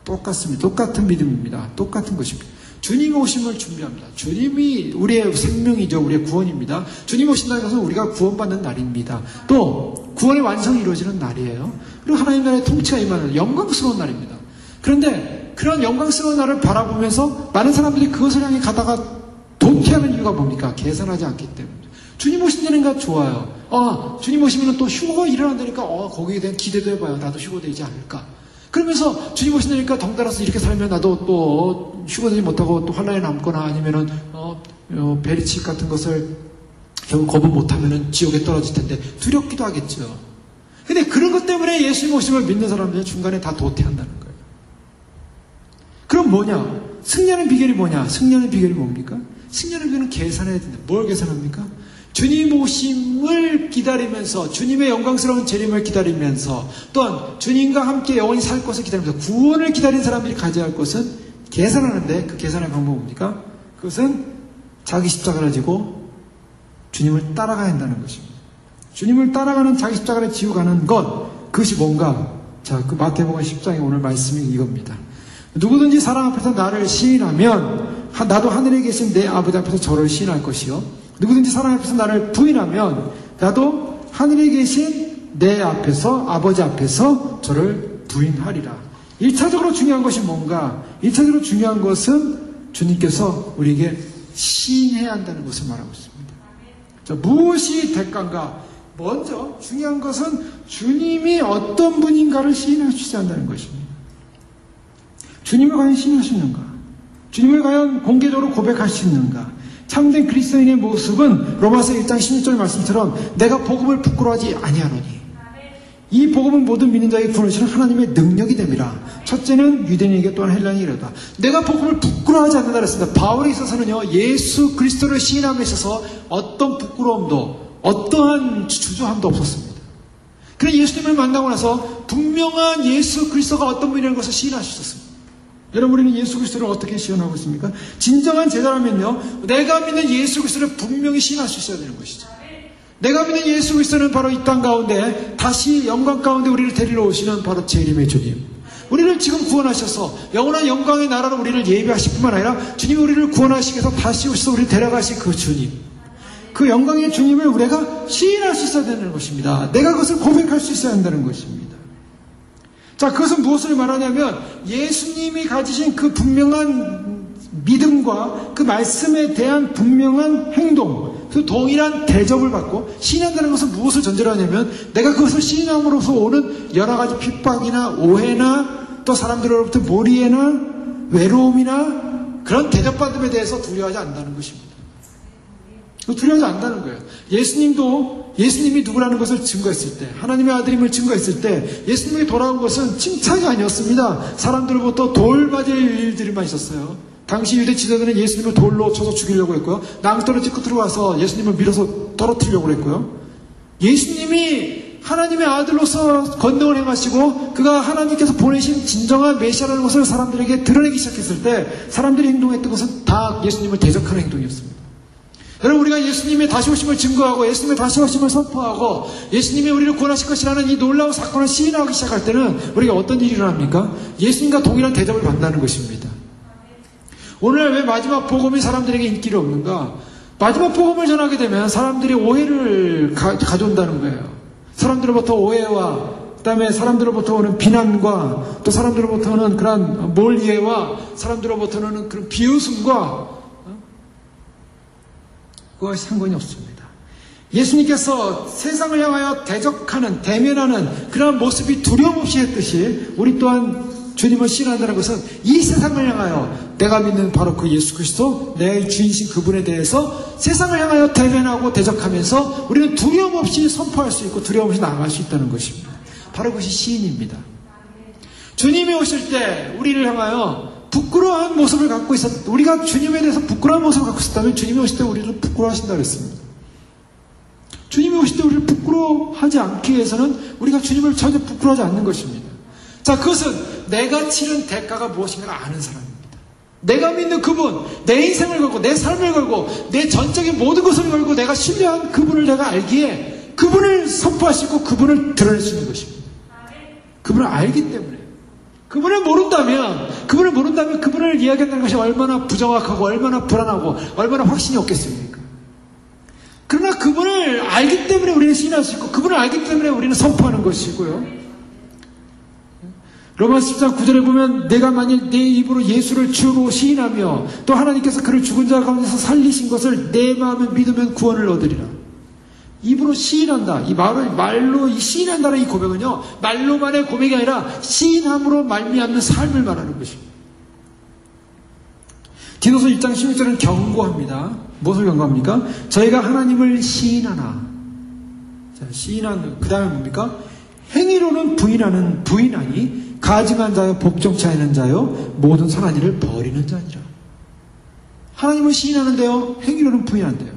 A: 똑같습니다. 똑같은 믿음입니다. 똑같은 것입니다. 주님 오심을 준비합니다. 주님이 우리의 생명이죠. 우리의 구원입니다. 주님 오신다는 것은 우리가 구원받는 날입니다. 또 구원의 완성이 이루어지는 날이에요. 그리고 하나님 나라의 통치가 임하는 영광스러운 날입니다. 그런데 그런 영광스러운 날을 바라보면서 많은 사람들이 그것을 향해 가다가 도태하는 이유가 뭡니까? 계산하지 않기 때문입니다. 주님 오신다니까 좋아요. 주님 오시면 또 휴거가 일어난다니까 거기에 대한 기대도 해봐요. 나도 휴거되지 않을까? 그러면서 주님 오신다니까 덩달아서 이렇게 살면 나도 또 휴거되지 못하고 또 환란에 남거나 아니면은 베리치 같은 것을 결국 거부 못하면은 지옥에 떨어질 텐데 두렵기도 하겠죠. 근데 그런 것 때문에 예수님 오심을 믿는 사람들은 중간에 다 도태한다는 거예요. 그럼 뭐냐? 승리하는 비결이 뭐냐? 승리하는 비결이 뭡니까? 승리하는 비결은 계산해야 된다. 뭘 계산합니까? 주님 오심을 기다리면서 주님의 영광스러운 재림을 기다리면서 또한 주님과 함께 영원히 살 것을 기다리면서 구원을 기다리는 사람들이 가져야 할 것은 계산하는데 그 계산의 방법은 뭡니까? 그것은 자기 십자가를 지고 주님을 따라가야 한다는 것입니다. 주님을 따라가는 자기 십자가를 지고 가는 것, 그것이 뭔가? 자, 그 마태복음 10장의 오늘 말씀이 이겁니다. 누구든지 사랑 앞에서 나를 시인하면 나도 하늘에 계신 내 아버지 앞에서 저를 시인할 것이요. 누구든지 사랑 앞에서 나를 부인하면 나도 하늘에 계신 내 앞에서 아버지 앞에서 저를 부인하리라. 1차적으로 중요한 것이 뭔가? 1차적으로 중요한 것은 주님께서 우리에게 시인해야 한다는 것을 말하고 있습니다. 자, 무엇이 대가인가? 먼저 중요한 것은 주님이 어떤 분인가를 시인할 수 있어야 한다는 것입니다. 주님을 과연 시인할 수 있는가? 주님을 과연 공개적으로 고백할 수 있는가? 참된 그리스도인의 모습은 로마서 1장 16절 말씀처럼 내가 복음을 부끄러워하지 아니하노니 이 복음은 모든 믿는 자에게 구원을 주시는 하나님의 능력이 됨이라. 첫째는 유대인에게 또한 헬라인에게로다. 내가 복음을 부끄러워하지 않는다 그랬습니다. 바울에 있어서는요, 예수 그리스도를 시인함에 있어서 어떤 부끄러움도 어떠한 주저함도 없었습니다. 그래서 예수님을 만나고 나서 분명한 예수 그리스도가 어떤 분이라는 것을 시인할 수 있었습니다. 여러분, 우리는 예수 그리스도를 어떻게 시연하고 있습니까? 진정한 제자라면요, 내가 믿는 예수 그리스도를 분명히 시인할 수 있어야 되는 것이죠. 내가 믿는 예수 그리스도는 바로 이 땅 가운데 다시 영광 가운데 우리를 데리러 오시는 바로 재림의 주님. 우리를 지금 구원하셔서 영원한 영광의 나라로 우리를 예비하실 뿐만 아니라 주님이 우리를 구원하시기 위해서 다시 오셔서 우리를 데려가실 그 주님. 그 영광의 주님을 우리가 시인할 수 있어야 되는 것입니다. 내가 그것을 고백할 수 있어야 한다는 것입니다. 자, 그것은 무엇을 말하냐면 예수님이 가지신 그 분명한 믿음과 그 말씀에 대한 분명한 행동, 그 동일한 대접을 받고 시인한다는 것은 무엇을 전제로 하냐면 내가 그것을 시인함으로써 오는 여러 가지 핍박이나 오해나 또 사람들로부터 몰이해나 외로움이나 그런 대접받음에 대해서 두려워하지 않는다는 것입니다. 두려워하지 않는다는 거예요. 예수님이 누구라는 것을 증거했을 때, 하나님의 아들임을 증거했을 때 예수님이 돌아온 것은 칭찬이 아니었습니다. 사람들로부터 돌 맞을 일들만 있었어요. 당시 유대 지도자들은 예수님을 돌로 쳐서 죽이려고 했고요. 낭떠러지 끝으로 와서 예수님을 밀어서 떨어뜨리려고 했고요. 예수님이 하나님의 아들로서 권능을 행하시고 그가 하나님께서 보내신 진정한 메시아라는 것을 사람들에게 드러내기 시작했을 때 사람들이 행동했던 것은 다 예수님을 대적하는 행동이었습니다. 여러분, 우리가 예수님의 다시 오심을 증거하고 예수님의 다시 오심을 선포하고 예수님이 우리를 구원하실 것이라는 이 놀라운 사건을 시인하기 시작할 때는 우리가 어떤 일이 일어납니까? 예수님과 동일한 대접을 받는다는 것입니다. 오늘날 왜 마지막 복음이 사람들에게 인기가 없는가? 마지막 복음을 전하게 되면 사람들이 오해를 가져온다는 거예요. 사람들로부터 오해와 그 다음에 사람들로부터 오는 비난과 또 사람들로부터 오는 그런 몰이해와 사람들로부터 오는 그런 비웃음과 그것이 상관이 없습니다. 예수님께서 세상을 향하여 대적하는, 대면하는 그런 모습이 두려움 없이 했듯이 우리 또한 주님을 신뢰한다는 것은 이 세상을 향하여 내가 믿는 바로 그 예수 그리스도, 내 주인이신 그분에 대해서 세상을 향하여 대면하고 대적하면서 우리는 두려움 없이 선포할 수 있고 두려움 없이 나아갈 수 있다는 것입니다. 바로 그것이 시인입니다. 주님이 오실 때 우리를 향하여 부끄러운 모습을 갖고 우리가 주님에 대해서 부끄러운 모습을 갖고 있었다면 주님이 오실 때 우리를 부끄러워하신다 그랬습니다. 주님이 오실 때 우리를 부끄러워하지 않기 위해서는 우리가 주님을 전혀 부끄러워하지 않는 것입니다. 자, 그것은 내가 치른 대가가 무엇인가를 아는 사람입니다. 내가 믿는 그분, 내 인생을 걸고 내 삶을 걸고 내 전적인 모든 것을 걸고 내가 신뢰한 그분을 내가 알기에 그분을 선포할 수 있고 그분을 드러낼 수 있는 것입니다. 그분을 알기 때문에. 그분을 모른다면 그분을 이야기한다는 것이 얼마나 부정확하고 얼마나 불안하고 얼마나 확신이 없겠습니까? 그러나 그분을 알기 때문에 우리는 시인할 수 있고 그분을 알기 때문에 우리는 선포하는 것이고요. 로마서 10장 9절에 보면 내가 만일 내 입으로 예수를 주로 시인하며 또 하나님께서 그를 죽은 자 가운데서 살리신 것을 내 마음에 믿으면 구원을 얻으리라. 입으로 시인한다. 이 말로 이 시인한다는 이 고백은요, 말로만의 고백이 아니라 시인함으로 말미암는 삶을 말하는 것입니다. 디도서 1장 16절은 경고합니다. 무엇을 경고합니까? 저희가 하나님을 시인하나. 자, 시인하는, 그 다음에 뭡니까? 행위로는 부인하니 가증한 자요 복종치 않는 자요 모든 선한 일을 버리는 자니라. 하나님을 시인하는데요, 행위로는 부인한대요.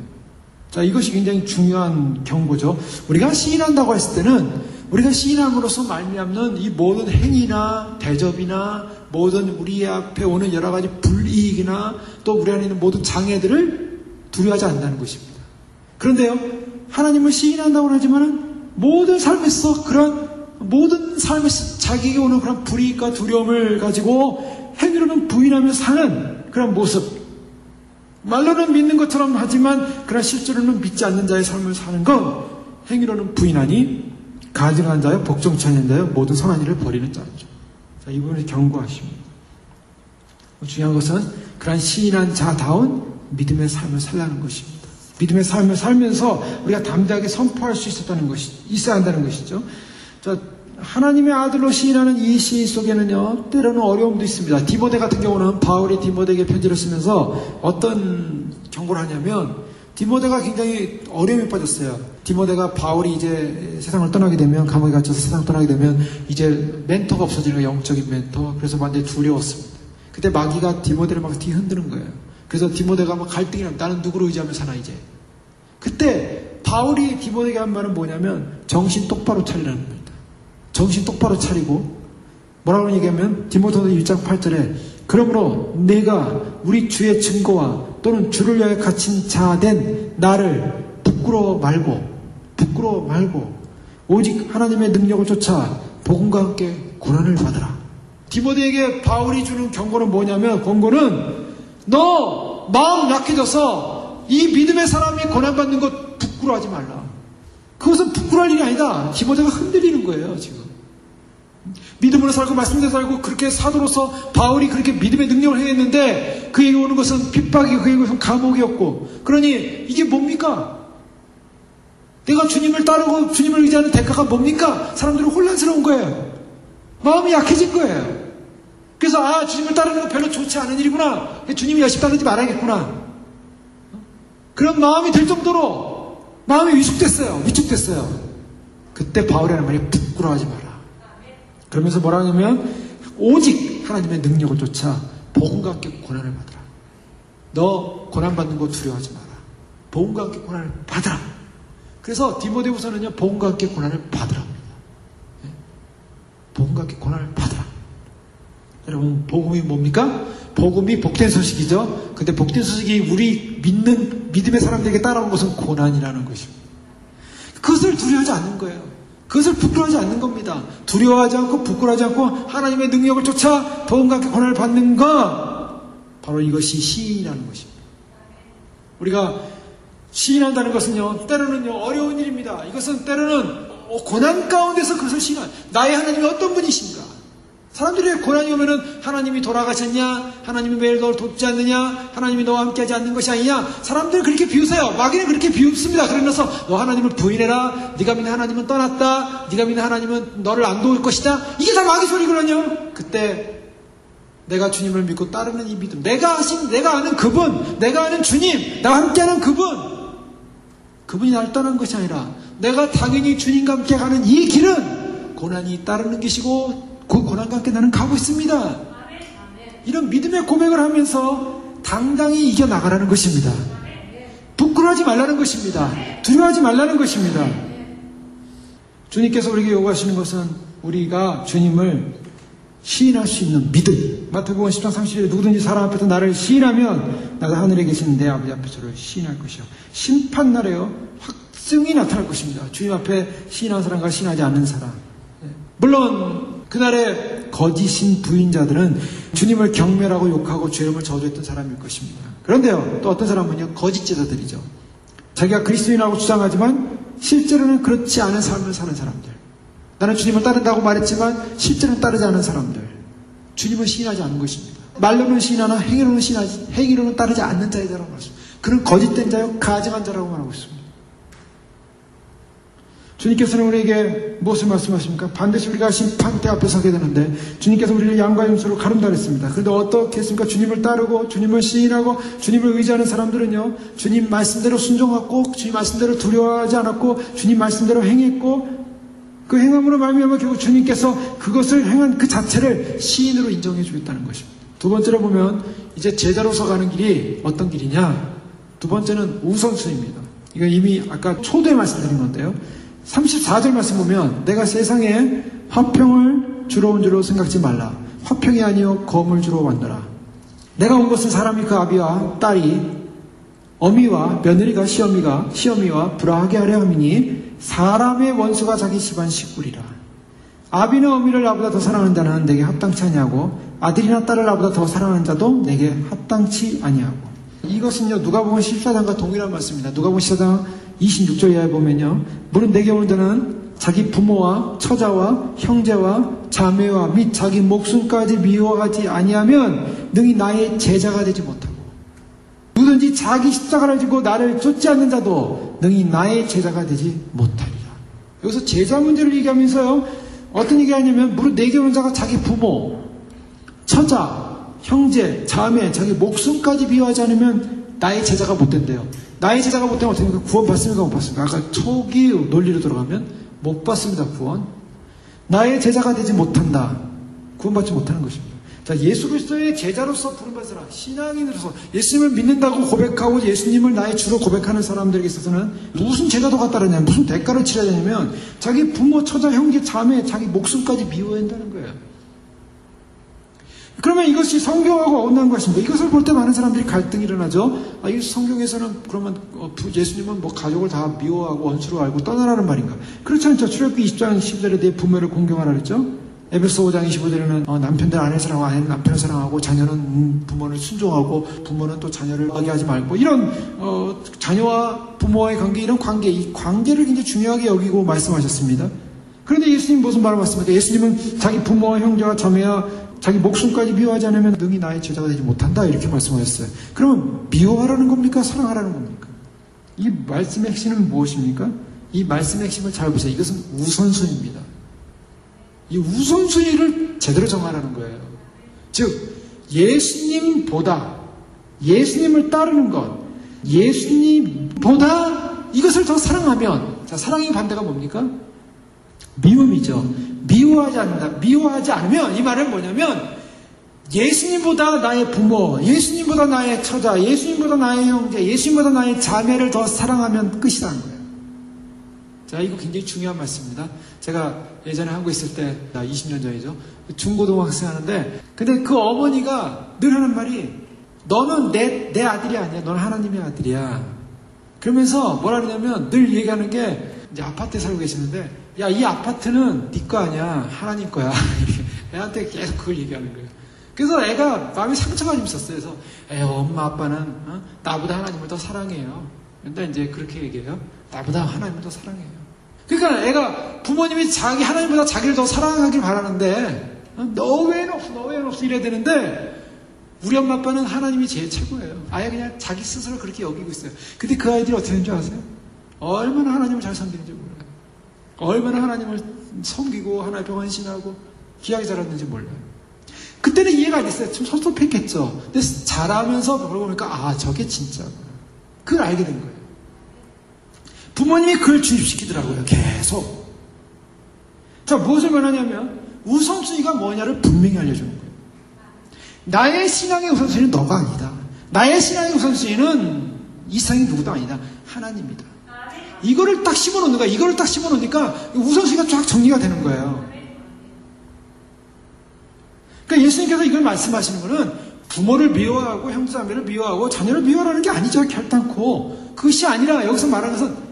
A: 자, 이것이 굉장히 중요한 경고죠. 우리가 시인한다고 했을 때는 우리가 시인함으로써 말미암는 이 모든 행위나 대접이나 모든 우리 앞에 오는 여러 가지 불이익이나 또 우리 안에 있는 모든 장애들을 두려워하지 않는다는 것입니다. 그런데요, 하나님을 시인한다고 하지만은 모든 삶에서 자기에게 오는 그런 불이익과 두려움을 가지고 행위로는 부인하며 사는 그런 모습, 말로는 믿는 것처럼 하지만 그러나 실제로는 믿지 않는 자의 삶을 사는 것, 행위로는 부인하니 가증한 자요 복종치 않는 자요 모든 선한 일을 버리는 자죠. 자, 이 부분을 경고하십니다. 중요한 것은 그런 시인한 자다운 믿음의 삶을 살라는 것입니다. 믿음의 삶을 살면서 우리가 담대하게 선포할 수 있어야 한다는 것이죠. 자, 하나님의 아들로 시인하는 이 시인 속에는요, 때로는 어려움도 있습니다. 디모데 같은 경우는 바울이 디모데에게 편지를 쓰면서 어떤 경고를 하냐면, 디모데가 굉장히 어려움에 빠졌어요. 디모데가 바울이 이제 세상을 떠나게 되면, 감옥에 갇혀서 세상을 떠나게 되면 이제 멘토가 없어지는 거예요. 영적인 멘토. 그래서 완전히 두려웠습니다. 그때 마귀가 디모데를 막 뒤흔드는 거예요. 그래서 디모데가 막 갈등이 나면 나는 누구를 의지하며 사나 이제. 그때 바울이 디모데에게 한 말은 뭐냐면 정신 똑바로 차리라는 겁니다. 정신 똑바로 차리고 뭐라고 얘기하면 디모데서 1장 8절에 그러므로 내가 우리 주의 증거와 또는 주를 위하여 갇힌 자 된 나를 부끄러워 말고 오직 하나님의 능력을 쫓아 복음과 함께 고난을 받으라. 디모데에게 바울이 주는 경고는 뭐냐면, 권고는 너 마음 약해져서 이 믿음의 사람이 고난받는 것 부끄러워하지 말라. 그것은 부끄러워할 일이 아니다. 디모데가 흔들리는 거예요, 지금. 믿음으로 살고 말씀대로 살고 그렇게 사도로서 바울이 그렇게 믿음의 능력을 행했는데 그에게 오는 것은 핍박이고 그에게 오는 감옥이었고, 그러니 이게 뭡니까? 내가 주님을 따르고 주님을 의지하는 대가가 뭡니까? 사람들은 혼란스러운 거예요. 마음이 약해진 거예요. 그래서 주님을 따르는 거 별로 좋지 않은 일이구나. 주님이 열심히 따르지 말아야겠구나. 그런 마음이 들 정도로 마음이 위축됐어요. 그때 바울이 하는 말이 부끄러워하지 마라. 그러면서 뭐라 하냐면 오직 하나님의 능력을 쫓아 복음과 함께 고난을 받으라. 너 고난받는 거 두려워하지 마라. 복음과 함께 고난을 받으라. 그래서 디모데후서는요, 복음과 함께 고난을 받으라 합니다. 복음과 함께 고난을 받으라. 여러분, 복음이 뭡니까? 복음이 복된 소식이죠. 근데 복된 소식이 우리 믿는 믿음의 사람들에게 따라온 것은 고난이라는 것입니다. 그것을 두려워하지 않는 거예요. 그것을 부끄러워하지 않는 겁니다. 두려워하지 않고 부끄러워하지 않고 하나님의 능력을 쫓아 복음과 함께 고난을 받는 것, 바로 이것이 시인이라는 것입니다. 우리가 시인한다는 것은요, 때로는요 어려운 일입니다. 이것은 때로는 고난 가운데서 그것을 시인한, 나의 하나님이 어떤 분이신가? 사람들이 고난이 오면은 하나님이 돌아가셨냐? 하나님이 매일 너를 돕지 않느냐? 하나님이 너와 함께하지 않는 것이 아니냐? 사람들은 그렇게 비웃어요. 마귀는 그렇게 비웃습니다. 그러면서 너 하나님을 부인해라. 네가 믿는 하나님은 떠났다. 네가 믿는 하나님은 너를 안 도울 것이다. 이게 다 마귀 소리거든요. 그때 내가 주님을 믿고 따르는 이 믿음, 내가 아는 그분, 내가 아는 주님, 나와 함께하는 그분이 나를 떠난 것이 아니라 내가 당연히 주님과 함께 가는 이 길은 고난이 따르는 것이고 그 고난과 함께 나는 가고 있습니다. 이런 믿음의 고백을 하면서 당당히 이겨나가라는 것입니다. 부끄러워하지 말라는 것입니다. 두려워하지 말라는 것입니다. 주님께서 우리에게 요구하시는 것은 우리가 주님을 시인할 수 있는 믿음. 마태복음 10장 30절에 누구든지 사람 앞에서 나를 시인하면 나도 하늘에 계신 내 아버지 앞에 저를 시인할 것이요. 심판날에요, 확증이 나타날 것입니다. 주님 앞에 시인한 사람과 시인하지 않는 사람. 물론 그날에 거짓인 부인자들은 주님을 경멸하고 욕하고 죄름을 저주했던 사람일 것입니다. 그런데요, 또 어떤 사람은요, 거짓 제자들이죠. 자기가 그리스도인이라고 주장하지만 실제로는 그렇지 않은 삶을 사는 사람들. 나는 주님을 따른다고 말했지만 실제로는 따르지 않은 사람들. 주님을 시인하지 않는 것입니다. 말로는 시인하나 행위로는 따르지 않는 자이다라고 말했습니다. 그는 거짓된 자요, 가증한 자라고 말하고 있습니다. 주님께서는 우리에게 무엇을 말씀하십니까? 반드시 우리가 심판대 앞에 서게 되는데 주님께서 우리를 양과 염소로 가른다 그랬습니다. 그런데 어떻게 했습니까? 주님을 따르고 주님을 시인하고 주님을 의지하는 사람들은요, 주님 말씀대로 순종하고 주님 말씀대로 두려워하지 않았고 주님 말씀대로 행했고 그 행함으로 말미암아 결국 주님께서 그것을 행한 그 자체를 시인으로 인정해 주겠다는 것입니다. 두 번째로 보면 이제 제자로서 가는 길이 어떤 길이냐? 두 번째는 우선순위입니다. 이거 이미 아까 초대에 말씀드린 건데요. 34절 말씀 보면 내가 세상에 화평을 주러 온 줄로 생각지 말라. 화평이 아니요 검을 주러 왔노라. 내가 온 것은 사람이 그 아비와 딸이 어미와 며느리가 시어미와 불화하게 하려 함이니 사람의 원수가 자기 집안 식구리라. 아비는 어미를 나보다 더 사랑하는 자는 내게 합당치 아니하고 아들이나 딸을 나보다 더 사랑하는 자도 내게 합당치 아니하고. 이것은요 누가복음 14장과 동일한 말씀입니다. 누가복음 14장 26절 이하에 보면요, 물은 내게 오는 자는 자기 부모와 처자와 형제와 자매와 및 자기 목숨까지 미워하지 아니하면 능히 나의 제자가 되지 못하고 누구든지 자기 십자가를 지고 나를 쫓지 않는 자도 능히 나의 제자가 되지 못하리라. 여기서 제자 문제를 얘기하면서요, 어떤 얘기하냐면 물은 내게 오는 자가 자기 부모, 처자, 형제, 자매, 자기 목숨까지 미워하지 않으면 나의 제자가 못 된대요. 나의 제자가 못 되면 어떻게 됩니까? 구원 받습니까? 못 받습니까? 아까 초기 논리로 들어가면 못 받습니다. 구원. 나의 제자가 되지 못한다. 구원받지 못하는 것입니다. 자, 예수 그리스도의 제자로서 부름받은 사람, 신앙인으로서 예수님을 믿는다고 고백하고 예수님을 나의 주로 고백하는 사람들에게 있어서는 무슨 제자도 같다느냐, 무슨 대가를 치러야 되냐면 자기 부모, 처자, 형제, 자매, 자기 목숨까지 미워야 한다는 거예요. 그러면 이것이 성경하고 어긋난 것입니다. 이것을 볼 때 많은 사람들이 갈등이 일어나죠. 이 성경에서는 그러면 예수님은 뭐 가족을 다 미워하고 원수로 알고 떠나라는 말인가? 그렇지 않죠. 출애굽기 20장 10절에 내 부모를 공경하라 그랬죠. 에베소 5장 25절에는 남편들 아내 사랑하고 아내는 남편을 사랑하고 자녀는 부모를 순종하고 부모는 또 자녀를 어기하지 말고 이런 자녀와 부모와의 관계 이런 관계 이 관계를 굉장히 중요하게 여기고 말씀하셨습니다. 그런데 예수님 무슨 말을 말씀하십니까? 예수님은 자기 부모와 형제와 자매와 자기 목숨까지 미워하지 않으면 능히 나의 제자가 되지 못한다 이렇게 말씀하셨어요. 그러면 미워하라는 겁니까? 사랑하라는 겁니까? 이 말씀의 핵심은 무엇입니까? 이 말씀의 핵심을 잘 보세요. 이것은 우선순위입니다. 이 우선순위를 제대로 정하라는 거예요. 즉 예수님보다 예수님을 따르는 것 예수님보다 이것을 더 사랑하면 자 사랑의 반대가 뭡니까? 미움이죠. 미워하지 않으면 이 말은 뭐냐면 예수님보다 나의 부모 예수님보다 나의 처자 예수님보다 나의 형제 예수님보다 나의 자매를 더 사랑하면 끝이라는 거예요. 자, 이거 굉장히 중요한 말씀입니다. 제가 예전에 한국에 있을 때, 20년 전이죠. 중고등학생 하는데, 근데 그 어머니가 늘 하는 말이, 너는 내 아들이 아니야. 너는 하나님의 아들이야. 그러면서 뭐라 그러냐면, 늘 얘기하는 게, 이제 아파트에 살고 계시는데, 야, 이 아파트는 네 거 아니야. 하나님 거야. 애한테 계속 그걸 얘기하는 거예요. 그래서 애가 마음이 상처가 좀 있었어요. 그래서, 엄마, 아빠는, 나보다 하나님을 더 사랑해요. 근데 이제 그렇게 얘기해요. 나보다 하나님을 더 사랑해요. 그러니까 애가 부모님이 하나님보다 자기를 더 사랑하길 바라는데 너 외에는 없어 이래야 되는데 우리 엄마 아빠는 하나님이 제일 최고예요. 아예 그냥 자기 스스로 그렇게 여기고 있어요. 근데 그 아이들이 어떻게 되는 줄 아세요? 얼마나 하나님을 잘 섬기는지 몰라요. 얼마나 하나님을 섬기고 하나님 앞에 헌신하고 귀하게 자랐는지 몰라요. 그때는 이해가 안 됐어요. 좀 섭섭했겠죠. 근데 자라면서 그러고 보니까 저게 진짜구나. 그걸 알게 된 거예요. 부모님이 그걸 주입시키더라고요. 계속. 자, 무엇을 말하냐면 우선순위가 뭐냐를 분명히 알려주는 거예요. 나의 신앙의 우선순위는 너가 아니다. 나의 신앙의 우선순위는 이 세상의 누구도 아니다. 하나님이다. 이거를 딱 심어놓는 거야. 이거를 딱 심어놓으니까 우선순위가 쫙 정리가 되는 거예요. 그러니까 예수님께서 이걸 말씀하시는 거는 부모를 미워하고 형제자매를 미워하고 자녀를 미워하는 게 아니죠. 결단코. 그것이 아니라 여기서 말하는 것은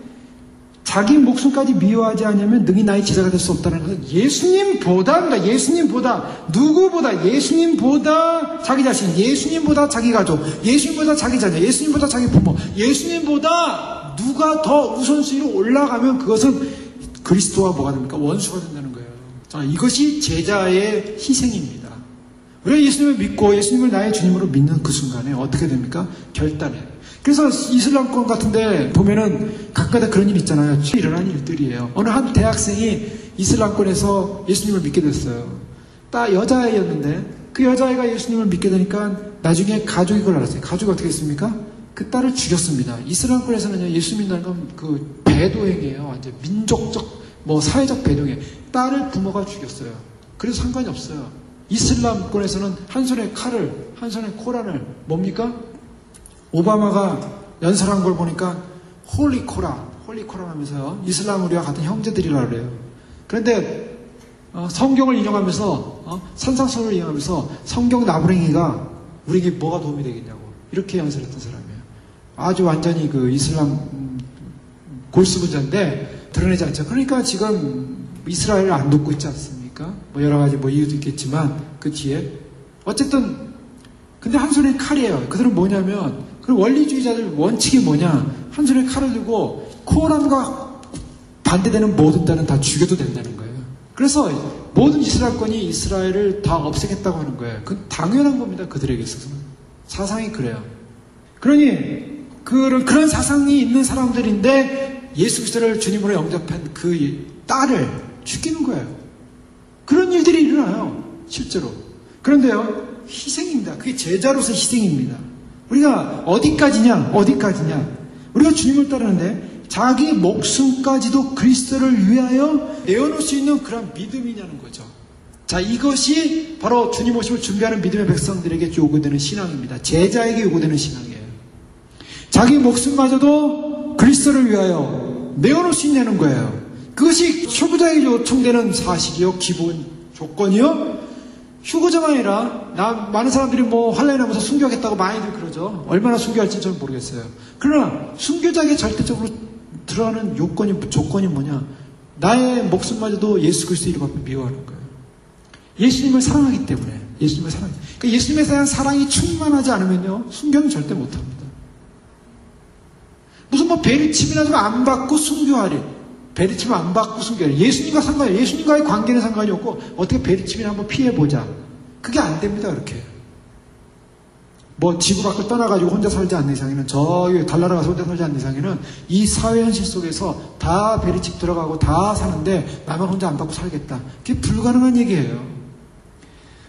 A: 자기 목숨까지 미워하지 않으면 능히 나의 제자가 될 수 없다는 것은 예수님보다 누구보다 예수님보다 자기 자신 예수님보다 자기 가족 예수님보다 자기 자녀 예수님보다 자기 부모 예수님보다 누가 더 우선순위로 올라가면 그것은 그리스도와 뭐가 됩니까? 원수가 된다는 거예요. 자, 이것이 제자의 희생입니다. 우리가 예수님을 믿고 예수님을 나의 주님으로 믿는 그 순간에 어떻게 됩니까? 결단해요. 그래서 이슬람권 같은데 보면은 가끔가다 그런 일 있잖아요. 일어난 일들이에요. 어느 한 대학생이 이슬람권에서 예수님을 믿게 됐어요. 여자아이였는데 그 여자아이가 예수님을 믿게 되니까 나중에 가족이 그걸 알았어요. 가족이 어떻게 했습니까? 그 딸을 죽였습니다. 이슬람권에서는 예수 믿는 건 그 배도행이에요. 완전 민족적 사회적 배도행. 딸을 부모가 죽였어요. 그래서 상관이 없어요. 이슬람권에서는 한 손에 칼을 한 손에 코란을 뭡니까? 오바마가 연설한 걸 보니까 홀리 코란 하면서요. 이슬람 우리와 같은 형제들이라 그래요. 그런데 성경을 인용하면서 산상수훈을 인용하면서 성경 나부랭이가 우리에게 뭐가 도움이 되겠냐고 이렇게 연설했던 사람이에요. 아주 완전히 그 이슬람 골수분자인데 드러내지 않죠. 그러니까 지금 이스라엘을 안 돕고 있지 않습니까? 여러 가지 이유도 있겠지만 그 뒤에 어쨌든 근데 한 손에 칼이에요. 그들은 뭐냐면 그 원리주의자들 원칙이 뭐냐? 한 손에 칼을 들고 코란과 반대되는 모든 딸은 다 죽여도 된다는 거예요. 그래서 모든 이스라엘권이 이스라엘을 다 없애겠다고 하는 거예요. 그건 당연한 겁니다. 그들에게 있어서는. 사상이 그래요. 그러니 그런 사상이 있는 사람들인데 예수 그리스도를 주님으로 영접한 그 딸을 죽이는 거예요. 그런 일들이 일어나요. 실제로. 그런데요. 희생입니다. 그게 제자로서 희생입니다. 우리가 어디까지냐? 우리가 주님을 따르는데 자기 목숨까지도 그리스도를 위하여 내어놓을 수 있는 그런 믿음이냐는 거죠. 자, 이것이 바로 주님 오심을 준비하는 믿음의 백성들에게 요구되는 신앙입니다. 제자에게 요구되는 신앙이에요. 자기 목숨마저도 그리스도를 위하여 내어놓을 수 있냐는 거예요. 그것이 휴거자에게 요청되는 사실이요. 기본 조건이요. 휴거자가 아니라 많은 사람들이 환란이 나면서 순교하겠다고 많이들 그러죠. 얼마나 순교할지는 저는 모르겠어요. 그러나 순교자에게 절대적으로 들어가는 조건이 뭐냐? 나의 목숨마저도 예수 그리스도 이름 앞에 미워하는 거예요. 예수님을 사랑하기 때문에. 예수님을 사랑하기 때문에. 그러니까 예수님에 대한 사랑이 충만하지 않으면요, 순교는 절대 못합니다. 무슨 뭐 베리칩이나 좀 안 받고 순교하리. 베리칩을 안 받고 순교하리. 예수님과 상관이, 예수님과의 관계는 상관이 없고, 어떻게 베리칩이나 한번 피해보자. 그게 안 됩니다, 그렇게. 뭐 지구 밖을 떠나가지고 혼자 살지 않는 이상에는, 저기 달나라 가서 혼자 살지 않는 이상에는 이 사회 현실 속에서 다 베리칩 들어가고 다 사는데 나만 혼자 안 받고 살겠다. 그게 불가능한 얘기예요.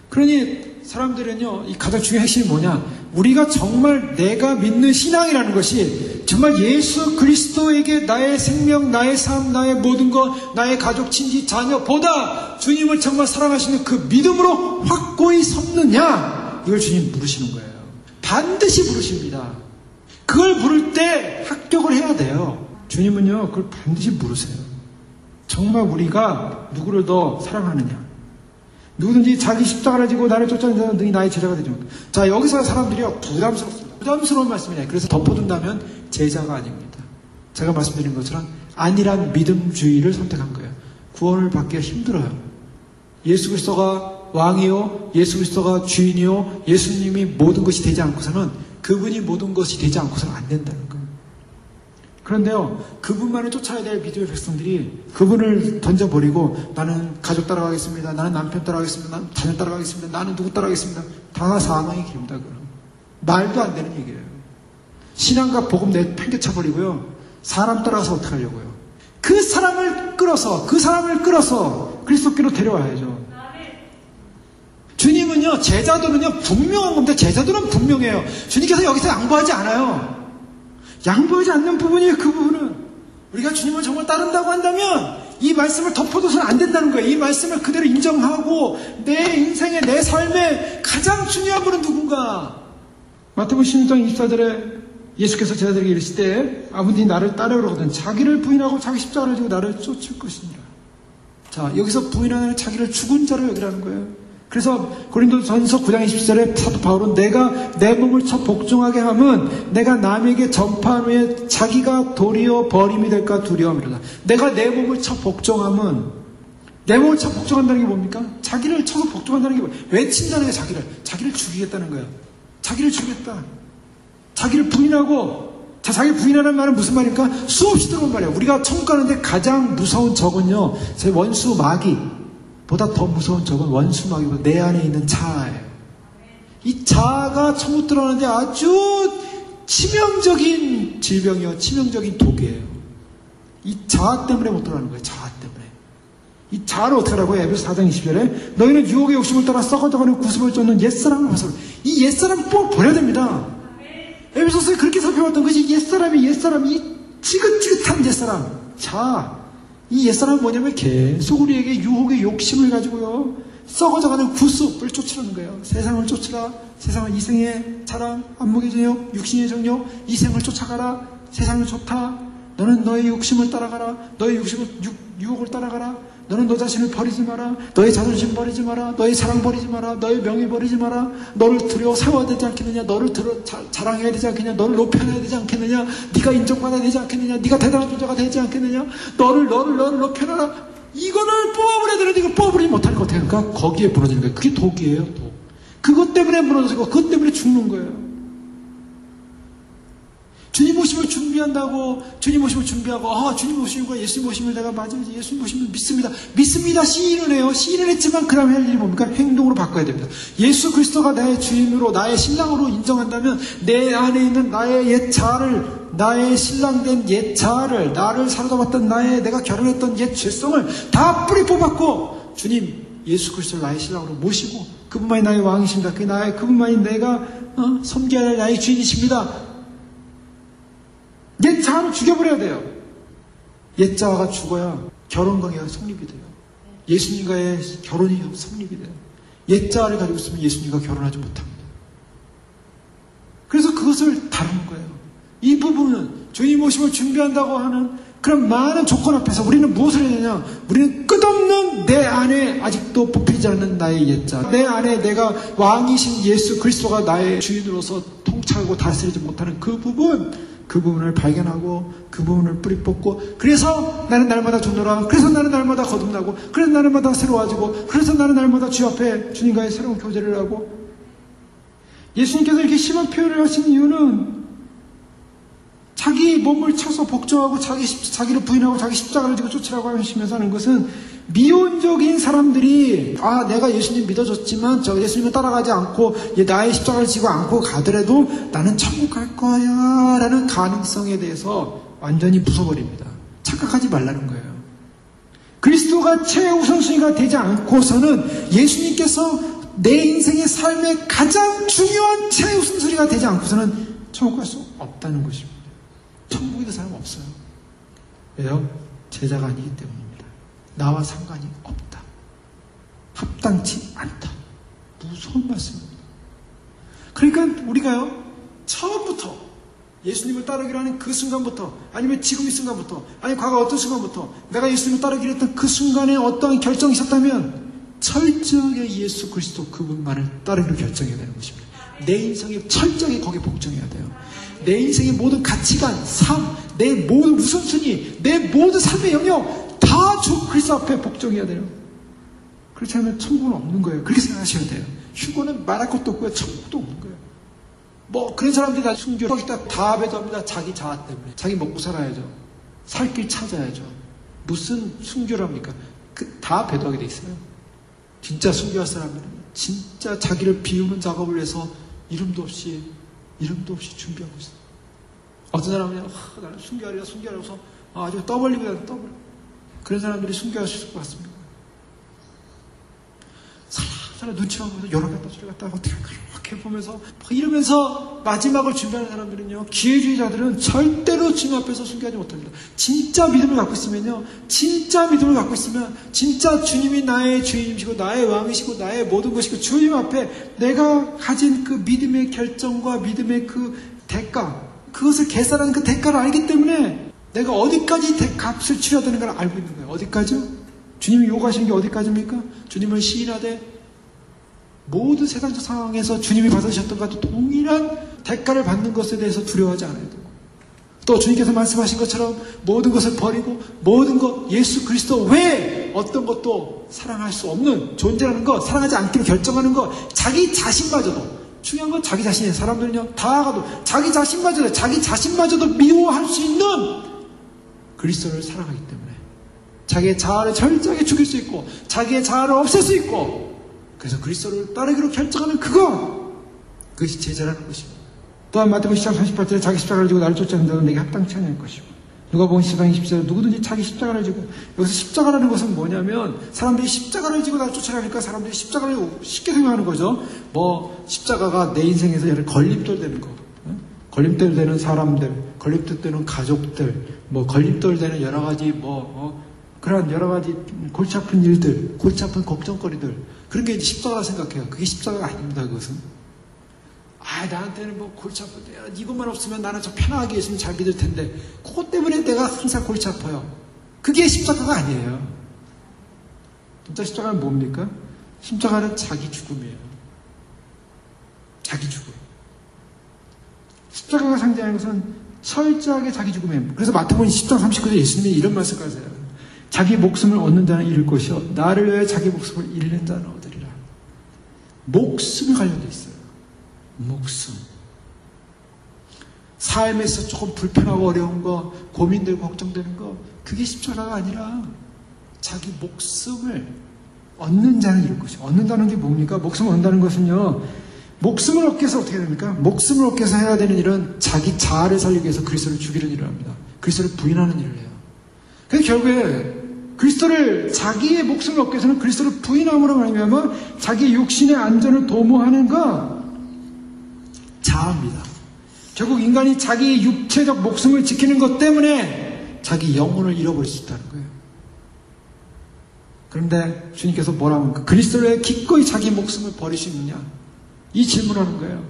A: 그러니 사람들은요, 이 가장 중요한 핵심이 뭐냐, 우리가 정말 내가 믿는 신앙이라는 것이 정말 예수 그리스도에게 나의 생명, 나의 삶, 나의 모든 것, 나의 가족, 친지, 자녀보다 주님을 정말 사랑하시는 그 믿음으로 확고히 섰느냐, 이걸 주님 물으시는 거예요. 반드시 물으십니다. 그걸 물을 때 합격을 해야 돼요. 주님은요, 그걸 반드시 물으세요. 정말 우리가 누구를 더 사랑하느냐. 누구든지 자기 십자가를 지고 나를 쫓아내는 자는 능히 나의 제자가 되지 못한다. 자, 여기서 사람들이요, 부담스럽습니다. 부담스러운 말씀이냐. 그래서 덮어둔다면 제자가 아닙니다. 제가 말씀드린 것처럼 안일한 믿음주의를 선택한 거예요. 구원을 받기가 힘들어요. 예수 그리스도가 왕이요, 예수 그리스도가 주인이요, 예수님이 모든 것이 되지 않고서는, 그분이 모든 것이 되지 않고서는 안 된다는 거예요. 그런데요, 그분만을 쫓아야 될 믿음의 백성들이 그분을 던져버리고, 나는 가족 따라가겠습니다, 나는 남편 따라가겠습니다, 나는 자녀 따라가겠습니다, 나는 누구 따라가겠습니다. 다 사망의 길입니다. 그럼 말도 안 되는 얘기예요. 신앙과 복음 팽개쳐버리고요, 사람 따라가서 어떻게 하려고요. 그 사람을 끌어서 그리스도께로 데려와야죠. 주님은요, 제자들은요, 분명한 겁니다. 제자들은 분명해요. 주님께서 여기서 양보하지 않아요. 양보하지 않는 부분이에요, 그 부분은. 우리가 주님을 정말 따른다고 한다면, 이 말씀을 덮어둬서는 안 된다는 거예요. 이 말씀을 그대로 인정하고, 내 인생의, 내 삶의 가장 중요한 분은 누군가. 마태복음 16장 24절에 예수께서 제자들에게 이르실 때, 아버지 나를 따르거든 자기를 부인하고 자기 십자가를 지고 나를 쫓을 것이니라. 자, 여기서 부인하는 자기를 죽은 자로 여기라는 거예요. 그래서 고린도전서 9장 20절에 사도 바울은 내가 내 몸을 쳐 복종하게 하면 내가 남에게 전파한 후에 자기가 도리어 버림이 될까 두려움이로다. 내가 내 몸을 쳐 복종하면, 내 몸을 쳐 복종한다는 게 뭡니까? 자기를 쳐서 복종한다는 게 뭐예요? 외친다는 게 자기를 죽이겠다는 거예요. 자기를 죽이겠다. 자기를 부인하고, 자, 자기를 부인하는 말은 무슨 말입니까? 수없이 들어온 말이에요. 우리가 천국 가는데 가장 무서운 적은요, 제 원수 마귀 보다 더 무서운 적은 원수 마귀보다 내 안에 있는 자아예요. 이 자아가 천국 들어가는데 아주 치명적인 질병이요, 치명적인 독이에요. 이 자아 때문에 못 들어가는 거예요. 자아 때문에. 이 자아를 어떻게 하라고요? 에베소 4장 20절에 너희는 유혹의 욕심을 따라 썩어져가는 구습을 쫓는 옛사람을 벗어라. 이 옛사람 꼭 버려야 됩니다. 에베소서에 그렇게 살펴봤던 것이 옛사람이 지긋지긋한 옛사람. 자, 이 옛사람은 뭐냐면 계속 우리에게 유혹의 욕심을 가지고요, 썩어져가는 구습을 쫓으라는 거예요. 세상을 쫓으라. 세상은 이생의 자랑, 안목의 정욕, 육신의 정욕, 이생을 쫓아가라. 세상은 좋다. 너는 너의 욕심을 따라가라. 너의 유혹을 따라가라. 너는 너 자신을 버리지 마라. 너의 자존심 버리지 마라. 너의 사랑 버리지 마라. 너의 명예 버리지 마라. 너를 들여 세워야 되지 않겠느냐. 너를 자랑해야 되지 않겠느냐. 너를 높여야 되지 않겠느냐. 네가 인정받아야 되지 않겠느냐. 네가 대단한 존재가 되지 않겠느냐. 너를 높여놔라. 이거를 뽑아버려야 되는데 이걸 뽑아버리지 못할 것 같아요. 그러니까 거기에 무너지는 거예요. 그게 독이에요, 독. 그것 때문에 무너지고 그것 때문에 죽는 거예요. 주님 오심을 준비하고, 주님 오심과 예수님 오심을 내가 맞으면 예수님 오심을 믿습니다. 시인을 해요. 시인을 했지만 그 다음에 할 일이 뭡니까? 행동으로 바꿔야 됩니다. 예수 그리스도가 나의 주인으로, 나의 신랑으로 인정한다면 내 안에 있는 나의 옛 자아를, 나의 신랑된 옛 자아를, 나를 사로잡았던 내가 결혼했던 옛 죄성을 다 뿌리 뽑았고, 주님 예수 그리스도를 나의 신랑으로 모시고, 그분만이 나의 왕이십니다. 그분만이 내가 섬겨야 할 나의 주인이십니다. 옛 자아를 죽여버려야 돼요. 옛 자아가 죽어야 결혼 관계가 성립이 돼요. 예수님과의 결혼이 성립이 돼요. 옛 자아를 가지고 있으면 예수님과 결혼하지 못합니다. 그래서 그것을 다루는 거예요. 이 부분은 주님 오심을 준비한다고 하는 그런 많은 조건 앞에서 우리는 무엇을 해야 되냐? 우리는 끝없는 내 안에 아직도 뽑히지 않는 나의 옛 자아, 내 안에 내가 왕이신 예수 그리스도가 나의 주인으로서 통치하고 다스리지 못하는 그 부분, 그 부분을 발견하고 그 부분을 뿌리 뽑고, 그래서 나는 날마다 죽노라, 그래서 나는 날마다 거듭나고, 그래서 나는 날마다 새로워지고, 그래서 나는 날마다 주 앞에 주님과의 새로운 교제를 하고. 예수님께서 이렇게 심한 표현을 하신 이유는 자기 몸을 쳐서 복종하고 자기를 부인하고 자기 십자가를 지고 쫓으라고 하시면서 하는 것은, 미온적인 사람들이 내가 예수님 믿어줬지만 저 예수님을 따라가지 않고 나의 십자가를 지고 않고 가더라도 나는 천국 갈 거야 라는 가능성에 대해서 완전히 부숴버립니다. 착각하지 말라는 거예요. 그리스도가 최우선순위가 되지 않고서는, 예수님께서 내 인생의 삶의 가장 중요한 최우선순위가 되지 않고서는 천국 갈 수 없다는 것입니다. 천국에 그 사람 없어요. 왜요? 제자가 아니기 때문입니다. 나와 상관이 없다. 합당치 않다. 무서운 말씀입니다. 그러니까 우리가요, 처음부터 예수님을 따르기로 하는 그 순간부터, 아니면 지금 이 순간부터, 아니면 과거 어떤 순간부터 내가 예수님을 따르기로 했던 그 순간에 어떠한 결정이 있었다면 철저하게 예수 그리스도 그분만을 따르기로 결정해야 되는 것입니다. 내 인생에 철저하게 거기에 복종해야 돼요. 내 인생의 모든 가치관, 삶, 내 모든 우선순위, 내 모든 삶의 영역 다 주 그리스도 앞에 복종해야 돼요. 그렇지 않으면 천국은 없는 거예요. 그렇게 생각하셔야 돼요. 휴거는 말할 것도 없고요, 천국도 없는 거예요. 뭐 그런 사람들이 다 순교를 다 배도합니다. 자기 자아 때문에. 자기 먹고 살아야죠. 살 길 찾아야죠. 무슨 순교랍니까? 다 배도하게 돼 있어요. 진짜 순교할 사람들은 진짜 자기를 비우는 작업을 해서 이름도 없이 준비하고 있어요. 어떤 사람은 나는 순교하려고서 아주 떠벌리고 다니는 떠벌리고. 그런 사람들이 순교할 수 있을 것 같습니다. 사람 눈치만 보면서 여러 갔다 저리 갔다 어떻게 할까 이렇게 보면서 이러면서 마지막을 준비하는 사람들은요, 기회주의자들은 절대로 주님 앞에서 순교하지 못합니다. 진짜 믿음을 갖고 있으면 진짜 주님이 나의 주인이시고 나의 왕이시고 나의 모든 것이고, 주님 앞에 내가 가진 그 믿음의 결정과 믿음의 그 대가, 그것을 계산하는 그 대가를 알기 때문에 내가 어디까지 값을 치러야 되는 걸 알고 있는 거예요. 어디까지요? 주님이 요구하신 게 어디까지입니까? 주님을 시인하되 모든 세상적 상황에서 주님이 받으셨던 것과 동일한 대가를 받는 것에 대해서 두려워하지 않아야 되고, 또 주님께서 말씀하신 것처럼 모든 것을 버리고 모든 것, 예수 그리스도 외에 어떤 것도 사랑할 수 없는 존재라는 것, 사랑하지 않기로 결정하는 것, 자기 자신마저도, 중요한 건 자기 자신이에요. 사람들은요, 다 가도 자기 자신마저도 미워할 수 있는 그리스도를 사랑하기 때문에 자기의 자아를 철저하게 죽일 수 있고 자기의 자아를 없앨 수 있고, 그래서 그리스도를 따르기로 결정하는 그것이 제자라는 것입니다. 또한 마태복음 10장 38절에 자기 십자가를 지고 나를 쫓아오는 자는 내게 합당치 않을 것이고, 누가복음 10장 20절에 누구든지 자기 십자가를 지고, 여기서 십자가라는 것은 뭐냐면 사람들이 십자가를 지고 나를 쫓아가니까 사람들이 십자가를 쉽게 생각하는 거죠. 뭐 십자가가 내 인생에서 여러 걸림돌 되는 거, 걸림돌 되는 사람들, 걸림돌 되는 가족들, 뭐 걸림돌 되는 여러 가지 그런 여러 가지 골치 아픈 일들, 골치 아픈 걱정거리들, 그런 게 이제 십자가라 생각해요. 그게 십자가가 아닙니다. 그것은 나한테는 뭐 골치 아픈데 이것만 없으면 나는 좀 편하게 예수님 잘 믿을 텐데 그것 때문에 내가 항상 골치 아파요. 그게 십자가가 아니에요. 진짜 십자가는 뭡니까? 십자가는 자기 죽음이에요. 자기 죽음. 십자가가 상징하는 것은 철저하게 자기 죽음이에요. 그래서 마태복음 10장 39절에 예수님이 이런 말씀을 하세요. 자기 목숨을 얻는 자는 잃을 것이요 나를 위하여 자기 목숨을 잃는 자는 얻으리라. 목숨이 관련되어 있어요. 목숨. 삶에서 조금 불편하고 어려운 거, 고민되고 걱정되는 거, 그게 십자가가 아니라 자기 목숨을 얻는 자는 잃을 것이요. 얻는다는 게 뭡니까? 목숨을 얻는다는 것은요, 목숨을 얻기 위해서 어떻게 됩니까? 목숨을 얻기 위해서 해야 되는 일은 자기 자아를 살리기 위해서 그리스도를 죽이는 일을 합니다. 그리스도를 부인하는 일을 해요. 그래서 결국에 그리스도를, 자기의 목숨을 얻기 위해서는 그리스도를 부인함으로 말미암아 자기 육신의 안전을 도모하는 것, 자아입니다. 결국 인간이 자기 육체적 목숨을 지키는 것 때문에 자기 영혼을 잃어버릴 수 있다는 거예요. 그런데 주님께서 뭐라고 합니까? 그리스도를 위해 기꺼이 자기 목숨을 버릴 수 있느냐? 이 질문하는 거예요.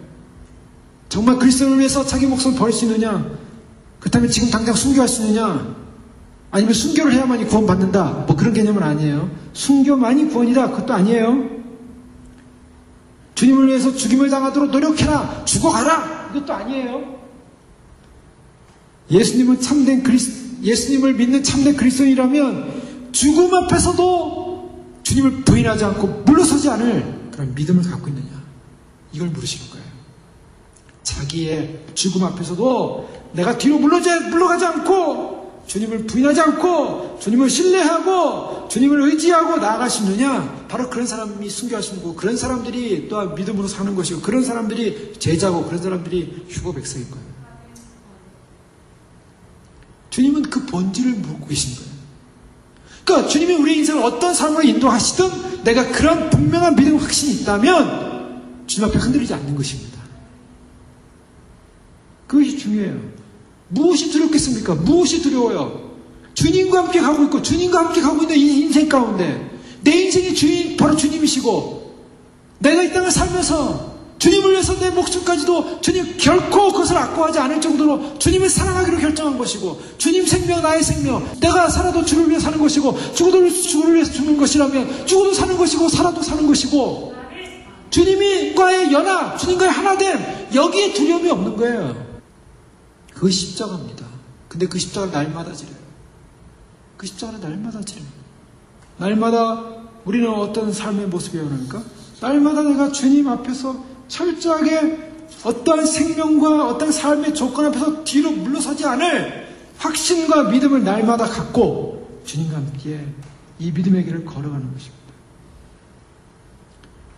A: 정말 그리스도를 위해서 자기 목숨을 버릴 수 있느냐? 그렇다면 지금 당장 순교할 수 있느냐? 아니면 순교를 해야만이 구원받는다? 뭐 그런 개념은 아니에요. 순교만이 구원이다? 그것도 아니에요. 주님을 위해서 죽임을 당하도록 노력해라! 죽어가라! 이것도 아니에요. 예수님을 믿는 참된 그리스도인이라면 죽음 앞에서도 주님을 부인하지 않고 물러서지 않을 그런 믿음을 갖고 있느냐, 이걸 물으시는 거예요. 자기의 죽음 앞에서도 내가 뒤로 물러가지 않고 주님을 부인하지 않고 주님을 신뢰하고 주님을 의지하고 나아가시느냐, 바로 그런 사람이 순교하시는 거고, 그런 사람들이 또한 믿음으로 사는 것이고, 그런 사람들이 제자고, 그런 사람들이 휴거 백성인 거예요. 주님은 그 본질을 묻고 계신 거예요. 그러니까 주님이 우리의 인생을 어떤 삶으로 인도하시든 내가 그런 분명한 믿음 확신이 있다면 주님 앞에 흔들리지 않는 것입니다. 그것이 중요해요. 무엇이 두렵겠습니까? 무엇이 두려워요? 주님과 함께 가고 있고 주님과 함께 가고 있는 이 인생 가운데 내 인생의 주인 바로 주님이시고, 내가 이 땅을 살면서 주님을 위해서 내 목숨까지도 주님 결코 그것을 아까워하지 않을 정도로 주님을 사랑하기로 결정한 것이고, 주님 생명 나의 생명, 내가 살아도 주를 위해 사는 것이고 죽어도 주를 위해서 죽는 것이라면 죽어도 사는 것이고 살아도 사는 것이고, 주님과의 연합, 주님과의 하나됨, 여기에 두려움이 없는 거예요. 그것이 십자가입니다. 근데 그 십자가를 날마다 지려요. 그 십자가를 날마다 지려요. 날마다 우리는 어떤 삶의 모습이 원합니까? 날마다 내가 주님 앞에서 철저하게 어떠한 생명과 어떤 삶의 조건 앞에서 뒤로 물러서지 않을 확신과 믿음을 날마다 갖고 주님과 함께 이 믿음의 길을 걸어가는 것입니다.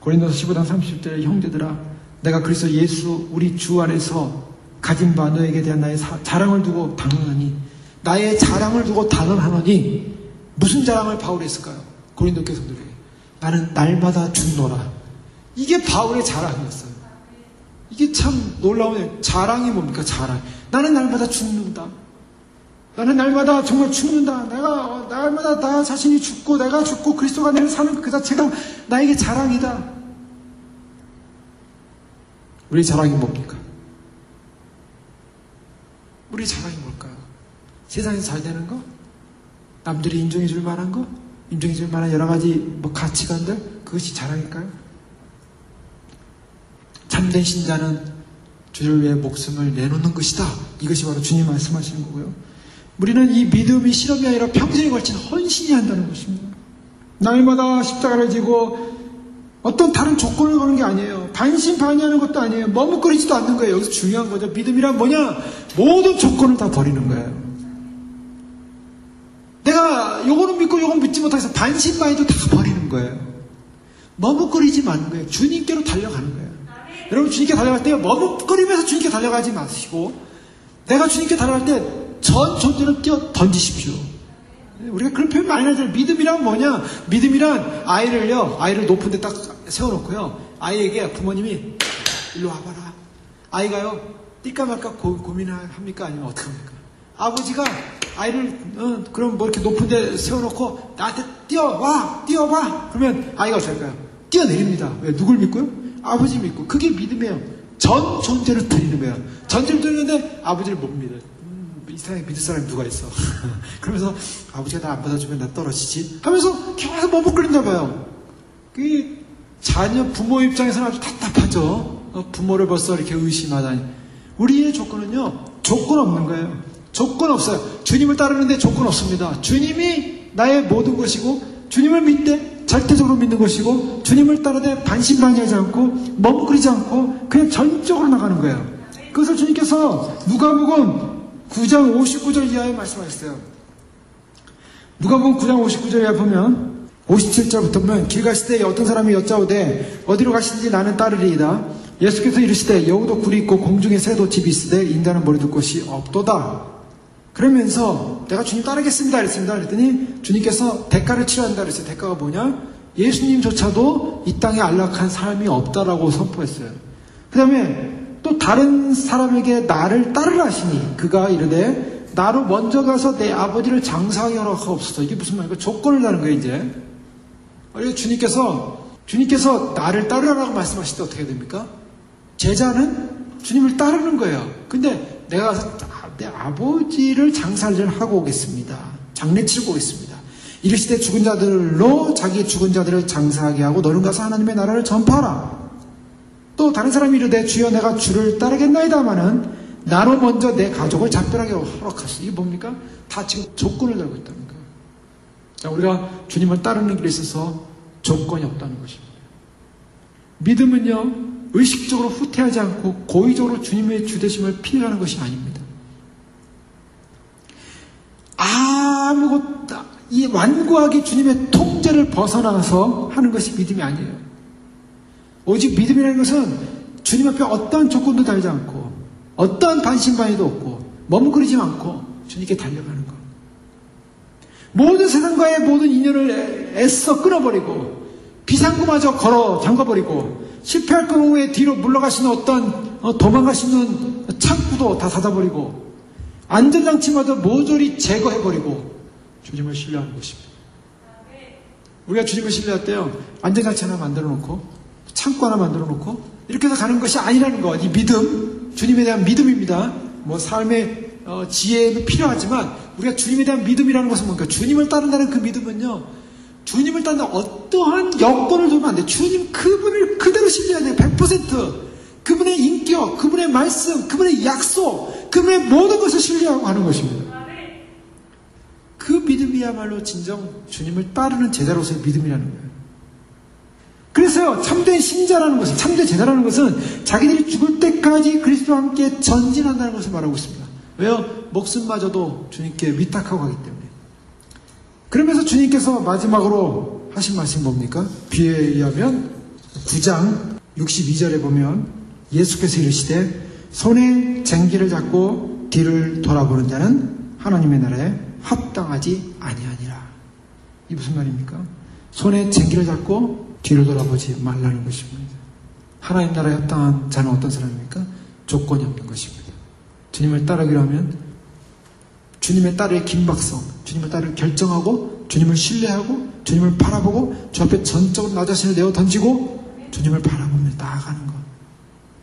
A: 고린도서 15장 30절에 형제들아, 내가 그리스도 예수 우리 주 안에서 가진 바 너에게 대한 나의 자랑을 두고 단언하니, 나의 자랑을 두고 단언하노니, 무슨 자랑을 바울이 했을까요? 고린도 교성들에게 나는 날마다 죽노라. 이게 바울의 자랑이었어요. 이게 참 놀라운, 자랑이 뭡니까? 자랑. 나는 날마다 죽는다. 나는 날마다 정말 죽는다. 내가 날마다 나 자신이 죽고 내가 죽고 그리스도가 내를 사는 그 자체가 나에게 자랑이다. 우리 자랑이 뭡니까? 우리 자랑이 뭘까요? 세상에서 잘 되는 거? 남들이 인정해 줄 만한 거? 인정해 줄 만한 여러 가지 가치관들? 그것이 자랑일까요? 참된 신자는 주를 위해 목숨을 내놓는 것이다. 이것이 바로 주님 말씀하시는 거고요. 우리는 이 믿음이 실험이 아니라 평생에 걸친 헌신이 한다는 것입니다. 날마다 십자가를 지고 어떤 다른 조건을 거는 게 아니에요. 반신반의하는 것도 아니에요. 머뭇거리지도 않는 거예요. 여기서 중요한 거죠. 믿음이란 뭐냐? 모든 조건을 다 버리는 거예요. 내가 요거는 믿고 요건 믿지 못해서 반신반의도 다 버리는 거예요. 머뭇거리지 마는 거예요. 주님께로 달려가는 거예요. 여러분, 주님께 달려갈 때 머뭇거리면서 주님께 달려가지 마시고, 내가 주님께 달려갈 때 전 존재를 뛰어 던지십시오. 우리가 그런 표현 많이 하잖아요. 믿음이란 뭐냐? 믿음이란 아이를 높은 데 딱 세워놓고요, 아이에게 부모님이 일로 와봐라. 아이가요, 뛸까 말까 고민을 합니까? 아니면 어떻게 합니까? 아버지가 아이를 그럼 뭐 이렇게 높은 데 세워놓고 나한테 뛰어봐. 그러면 아이가 어떻게 할까요? 뛰어내립니다. 왜? 누굴 믿고요? 아버지 믿고. 그게 믿음이에요. 전 존재를 드리는 거예요. 전체를 드리는데 아버지를 못 믿어요. 이 세상에 믿을 사람이 누가 있어? 그러면서 아버지가 나 안 받아주면 나 떨어지지? 하면서 계속 머뭇거린다 봐요. 그 자녀 부모 입장에서는 아주 답답하죠. 부모를 벌써 이렇게 의심하다니. 우리의 조건은요, 조건 없는 거예요. 조건 없어요. 주님을 따르는데 조건 없습니다. 주님이 나의 모든 것이고, 주님을 믿되 절대적으로 믿는 것이고, 주님을 따르되 반신반의하지 않고 머뭇거리지 않고 그냥 전적으로 나가는 거예요. 그것을 주님께서 누가복음 9장 59절 이하에 말씀하셨어요. 누가복음 9장 59절 이하에 보면 57절부터 보면, 길 가실 때 어떤 사람이 여짜오되 어디로 가시는지 나는 따르리이다. 예수께서 이르시되 여우도 굴이 있고 공중에 새도 집이 있으되 인자는 머리 둘 곳이 없도다. 그러면서 내가 주님 따르겠습니다 그랬습니다. 그랬더니 주님께서 대가를 치러한다 그랬어요. 대가가 뭐냐? 예수님조차도 이 땅에 안락한 사람이 없다라고 선포했어요. 그 다음에 또 다른 사람에게 나를 따르라 하시니 그가 이르되 나로 먼저 가서 내 아버지를 장사하게 허락하옵소서. 이게 무슨 말이에요? 조건을 다는 거예요. 이제 주님께서 나를 따르라고 말씀하실 때 어떻게 됩니까? 제자는 주님을 따르는 거예요. 근데 내가 가서 내 아버지를 장사를 하고 오겠습니다. 장례 치르고 오겠습니다. 이르시되 죽은 자들로 자기 죽은 자들을 장사하게 하고 너는 가서 하나님의 나라를 전파하라. 또 다른 사람이 이르되 주여 내가 주를 따르겠나이다마는 나로 먼저 내 가족을 작별하게 허락하시오. 이게 뭡니까? 다 지금 조건을 달고 있다는 거예요. 자, 우리가 주님을 따르는 길에 있어서 조건이 없다는 것입니다. 믿음은요, 의식적으로 후퇴하지 않고 고의적으로 주님의 주되심을 피해가는 것이 아닙니다. 아무것도, 이 완고하게 주님의 통제를 벗어나서 하는 것이 믿음이 아니에요. 오직 믿음이라는 것은 주님 앞에 어떠한 조건도 달지 않고, 어떠한 반신반의도 없고, 머뭇거리지 않고 주님께 달려가는 것. 모든 세상과의 모든 인연을 애써 끊어버리고, 비상구마저 걸어 잠가버리고, 실패할 경우에 뒤로 물러가시는 어떤 도망가시는 창구도 다 닫아버리고, 안전장치마저 모조리 제거해버리고 주님을 신뢰하는 것입니다. 우리가 주님을 신뢰할 때요, 안전장치 하나 만들어 놓고 창구 하나 만들어 놓고 이렇게 해서 가는 것이 아니라는 것. 이 믿음, 주님에 대한 믿음입니다. 뭐 삶의 지혜는 필요하지만 우리가 주님에 대한 믿음이라는 것은 뭔가, 주님을 따른다는 그 믿음은요, 주님을 따르는 어떠한 여건을 두면 안 돼요. 주님 그분을 그대로 신뢰해야 돼요. 100%. 그분의 인격, 그분의 말씀, 그분의 약속, 그분의 모든 것을 신뢰하고 하는 것입니다. 그 믿음이야말로 진정 주님을 따르는 제자로서의 믿음이라는 거예요. 그래서요, 참된 신자라는 것은, 참된 제자라는 것은 자기들이 죽을 때까지 그리스도와 함께 전진한다는 것을 말하고 있습니다. 왜요? 목숨마저도 주님께 위탁하고 가기 때문에. 그러면서 주님께서 마지막으로 하신 말씀이 뭡니까? 비유에 의하면 9장 62절에 보면 예수께서 이르시되 손에 쟁기를 잡고 뒤를 돌아보는 자는 하나님의 나라에 합당하지 아니하니라. 이 무슨 말입니까? 손에 쟁기를 잡고 뒤를 돌아보지 말라는 것입니다. 하나님 나라에 합당한 자는 어떤 사람입니까? 조건이 없는 것입니다. 주님을 따르기로 하면 주님의 딸의 긴박성, 주님의 딸을 결정하고 주님을 신뢰하고 주님을 바라보고 주 앞에 전적으로 나 자신을 내어 던지고 주님을 바라보며 나아가는 것.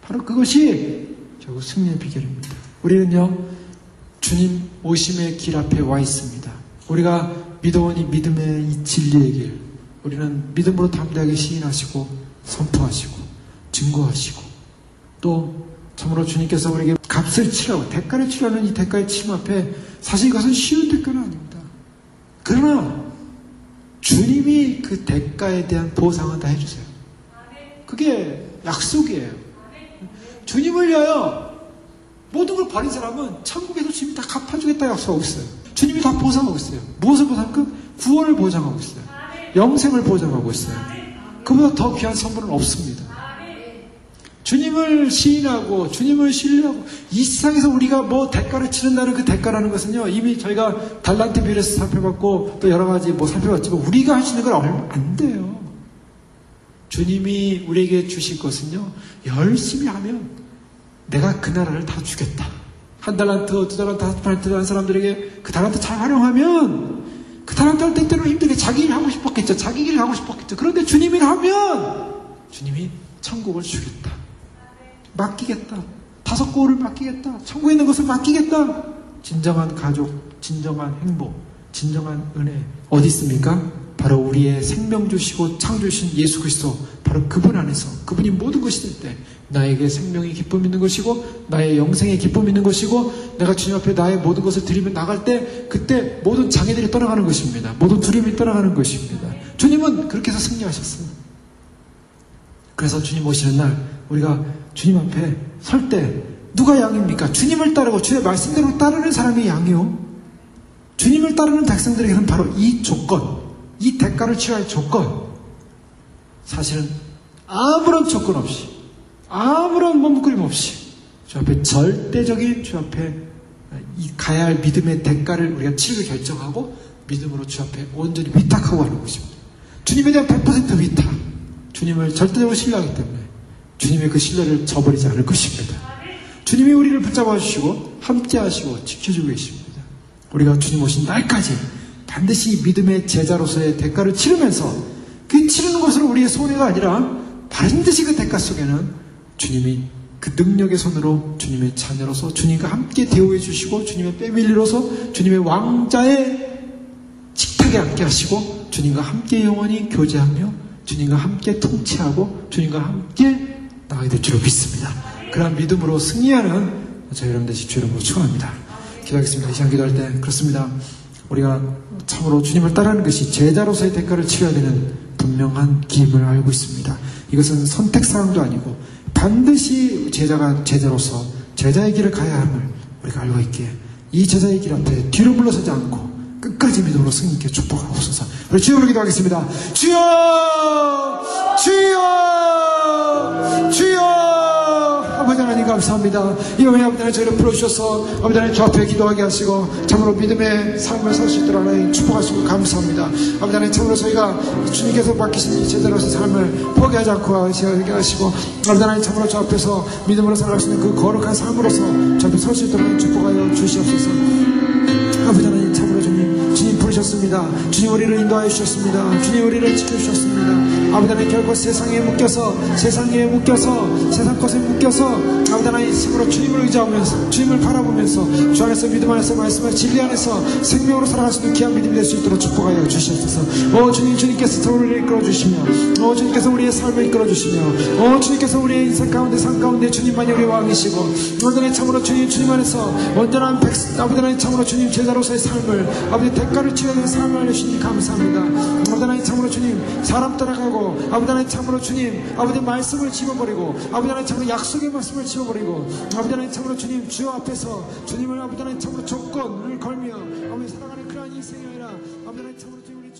A: 바로 그것이 결국 승리의 비결입니다. 우리는요, 주님 오심의 길 앞에 와 있습니다. 우리가 믿어온 이 믿음의 이 진리의 길, 우리는 믿음으로 담대하게 시인하시고 선포하시고 증거하시고, 또 참으로 주님께서 우리에게 값을 치라고 대가를 치라는 이 대가의 침 앞에 사실 이것은 쉬운 대가는 아닙니다. 그러나 주님이 그 대가에 대한 보상은 다 해주세요. 그게 약속이에요. 주님을 위하여 모든 걸 버린 사람은 천국에서 주님이 다 갚아주겠다 약속하고 있어요. 주님이 다 보상하고 있어요. 무엇을 보상할까? 구원을 보장하고 있어요. 영생을 보장하고 있어요. 그보다 더 귀한 선물은 없습니다. 주님을 시인하고 주님을 신뢰하고, 이 세상에서 우리가 뭐 대가를 치른다는 그 대가라는 것은요, 이미 저희가 달란트 비례해서 살펴봤고 또 여러 가지 뭐 살펴봤지만 우리가 할 수 있는 건 얼마 안 돼요. 주님이 우리에게 주실 것은요, 열심히 하면 내가 그 나라를 다 주겠다. 한 달란트, 두 달란트, 다섯 달란트 하는 사람들에게 그 달란트 잘 활용하면 그 달란트 할 때 때로는 힘들게 자기 일 하고 싶었겠죠. 자기 일 하고 싶었겠죠. 그런데 주님 일 하면 주님이 천국을 주겠다. 맡기겠다. 5고을을 맡기겠다. 천국에 있는 것을 맡기겠다. 진정한 가족, 진정한 행복, 진정한 은혜 어디 있습니까? 바로 우리의 생명 주시고 창조주신 예수 그리스도, 바로 그분 안에서, 그분이 모든 것이 될 때 나에게 생명의 기쁨이 있는 것이고 나의 영생의 기쁨이 있는 것이고, 내가 주님 앞에 나의 모든 것을 드리며 나갈 때 그때 모든 장애들이 떠나가는 것입니다. 모든 두려움이 떠나가는 것입니다. 주님은 그렇게 해서 승리하셨어요. 그래서 주님 오시는 날 우리가 주님 앞에 설 때 누가 양입니까? 주님을 따르고 주의 말씀대로 따르는 사람이 양이요. 주님을 따르는 백성들에게는 바로 이 조건, 이 대가를 치러야 할 조건, 사실은 아무런 조건 없이, 아무런 머뭇거림 없이 주 앞에 절대적인, 주 앞에 이 가야 할 믿음의 대가를 우리가 치르기로 결정하고 믿음으로 주 앞에 온전히 위탁하고 하는 것입니다. 주님에 대한 100% 위탁, 주님을 절대적으로 신뢰하기 때문에 주님의 그 신뢰를 저버리지 않을 것입니다. 주님이 우리를 붙잡아 주시고 함께 하시고 지켜주고 계십니다. 우리가 주님 오신 날까지 반드시 믿음의 제자로서의 대가를 치르면서, 그 치르는 것으로 우리의 손해가 아니라 반드시 그 대가 속에는 주님이 그 능력의 손으로 주님의 자녀로서 주님과 함께 대우해 주시고, 주님의 패밀리로서 주님의 왕자의 식탁에 앉게 하시고, 주님과 함께 영원히 교제하며 주님과 함께 통치하고 주님과 함께 나가게 될 줄로 믿습니다. 그러한 믿음으로 승리하는 저희 여러분들 주 이름으로 축원합니다. 기도하겠습니다. 이 시간 기도할 때 그렇습니다. 우리가 참으로 주님을 따르는 것이 제자로서의 대가를 치러야 되는 분명한 기임을 알고 있습니다. 이것은 선택사항도 아니고 반드시 제자로서 제자의 길을 가야 함을 우리가 알고 있기에 이 제자의 길 앞에 뒤로 물러서지 않고 끝까지 믿음으로 승리케 축복하옵소서. 우리 주여로 기도하겠습니다. 주여! 주여! 주여! 아버지 하나님 감사합니다. 이 밤에 아버지 하나님 저희를 풀어주셔서 아버지 하나님 저 앞에 기도하게 하시고 참으로 믿음의 삶을 살 수 있도록 하나님 축복하시고 감사합니다. 아버지 하나님 참으로 저희가 주님께서 맡기신 이 제자로서의 삶을 포기하지 않고 하게 하시고 아버지 하나님 참으로 저 앞에서 믿음으로 살아갈 수 있는 그 거룩한 삶으로서 저 앞에 설 수 있도록 하나님 축복하여 주시옵소서. 아버지 하나님 참으로 주님 부르셨습니다. 주님 우리를 인도하여 주셨습니다. 주님 우리를 지켜주셨습니다. 아버지 하나님 결코 세상에 묶여서 세상 것에 묶여서 아버지 하나님 참으로 주님을 의지하면서 주님을 바라보면서 주 안에서 믿음 안에서 말씀 진리 안에서 생명으로 살아갈 수 있는 귀한 믿음이 될 수 있도록 축복하여 주시옵소서. 주님께서 저를 이끌어 주시며 주님께서 우리의 삶을 이끌어 주시며 주님께서 우리의 인생 가운데 삶 가운데 주님만이 우리의 왕이시고 아버지 하나님 참으로 주님 안에서 온전한 아버지 하나님 참으로 주님 제자로서의 삶을 아버지 대가를 치러야 되는 삶을 알려주시니 감사합니다. 아버지 하나님 참으로 주님 사람 따라가고 아버지 하나님 참으로 주님 아버지 말씀을 집어버리고 아버지 하나님 참으로 약속의 말씀을 집어버리고 아버지 하나님 참으로 주님 주여 앞에서 주님을 아버지 하나님 참으로 조건을 걸며 아버지 사랑하는 그러한 인생이 아니라 아버지 하나님 참으로 주님 우리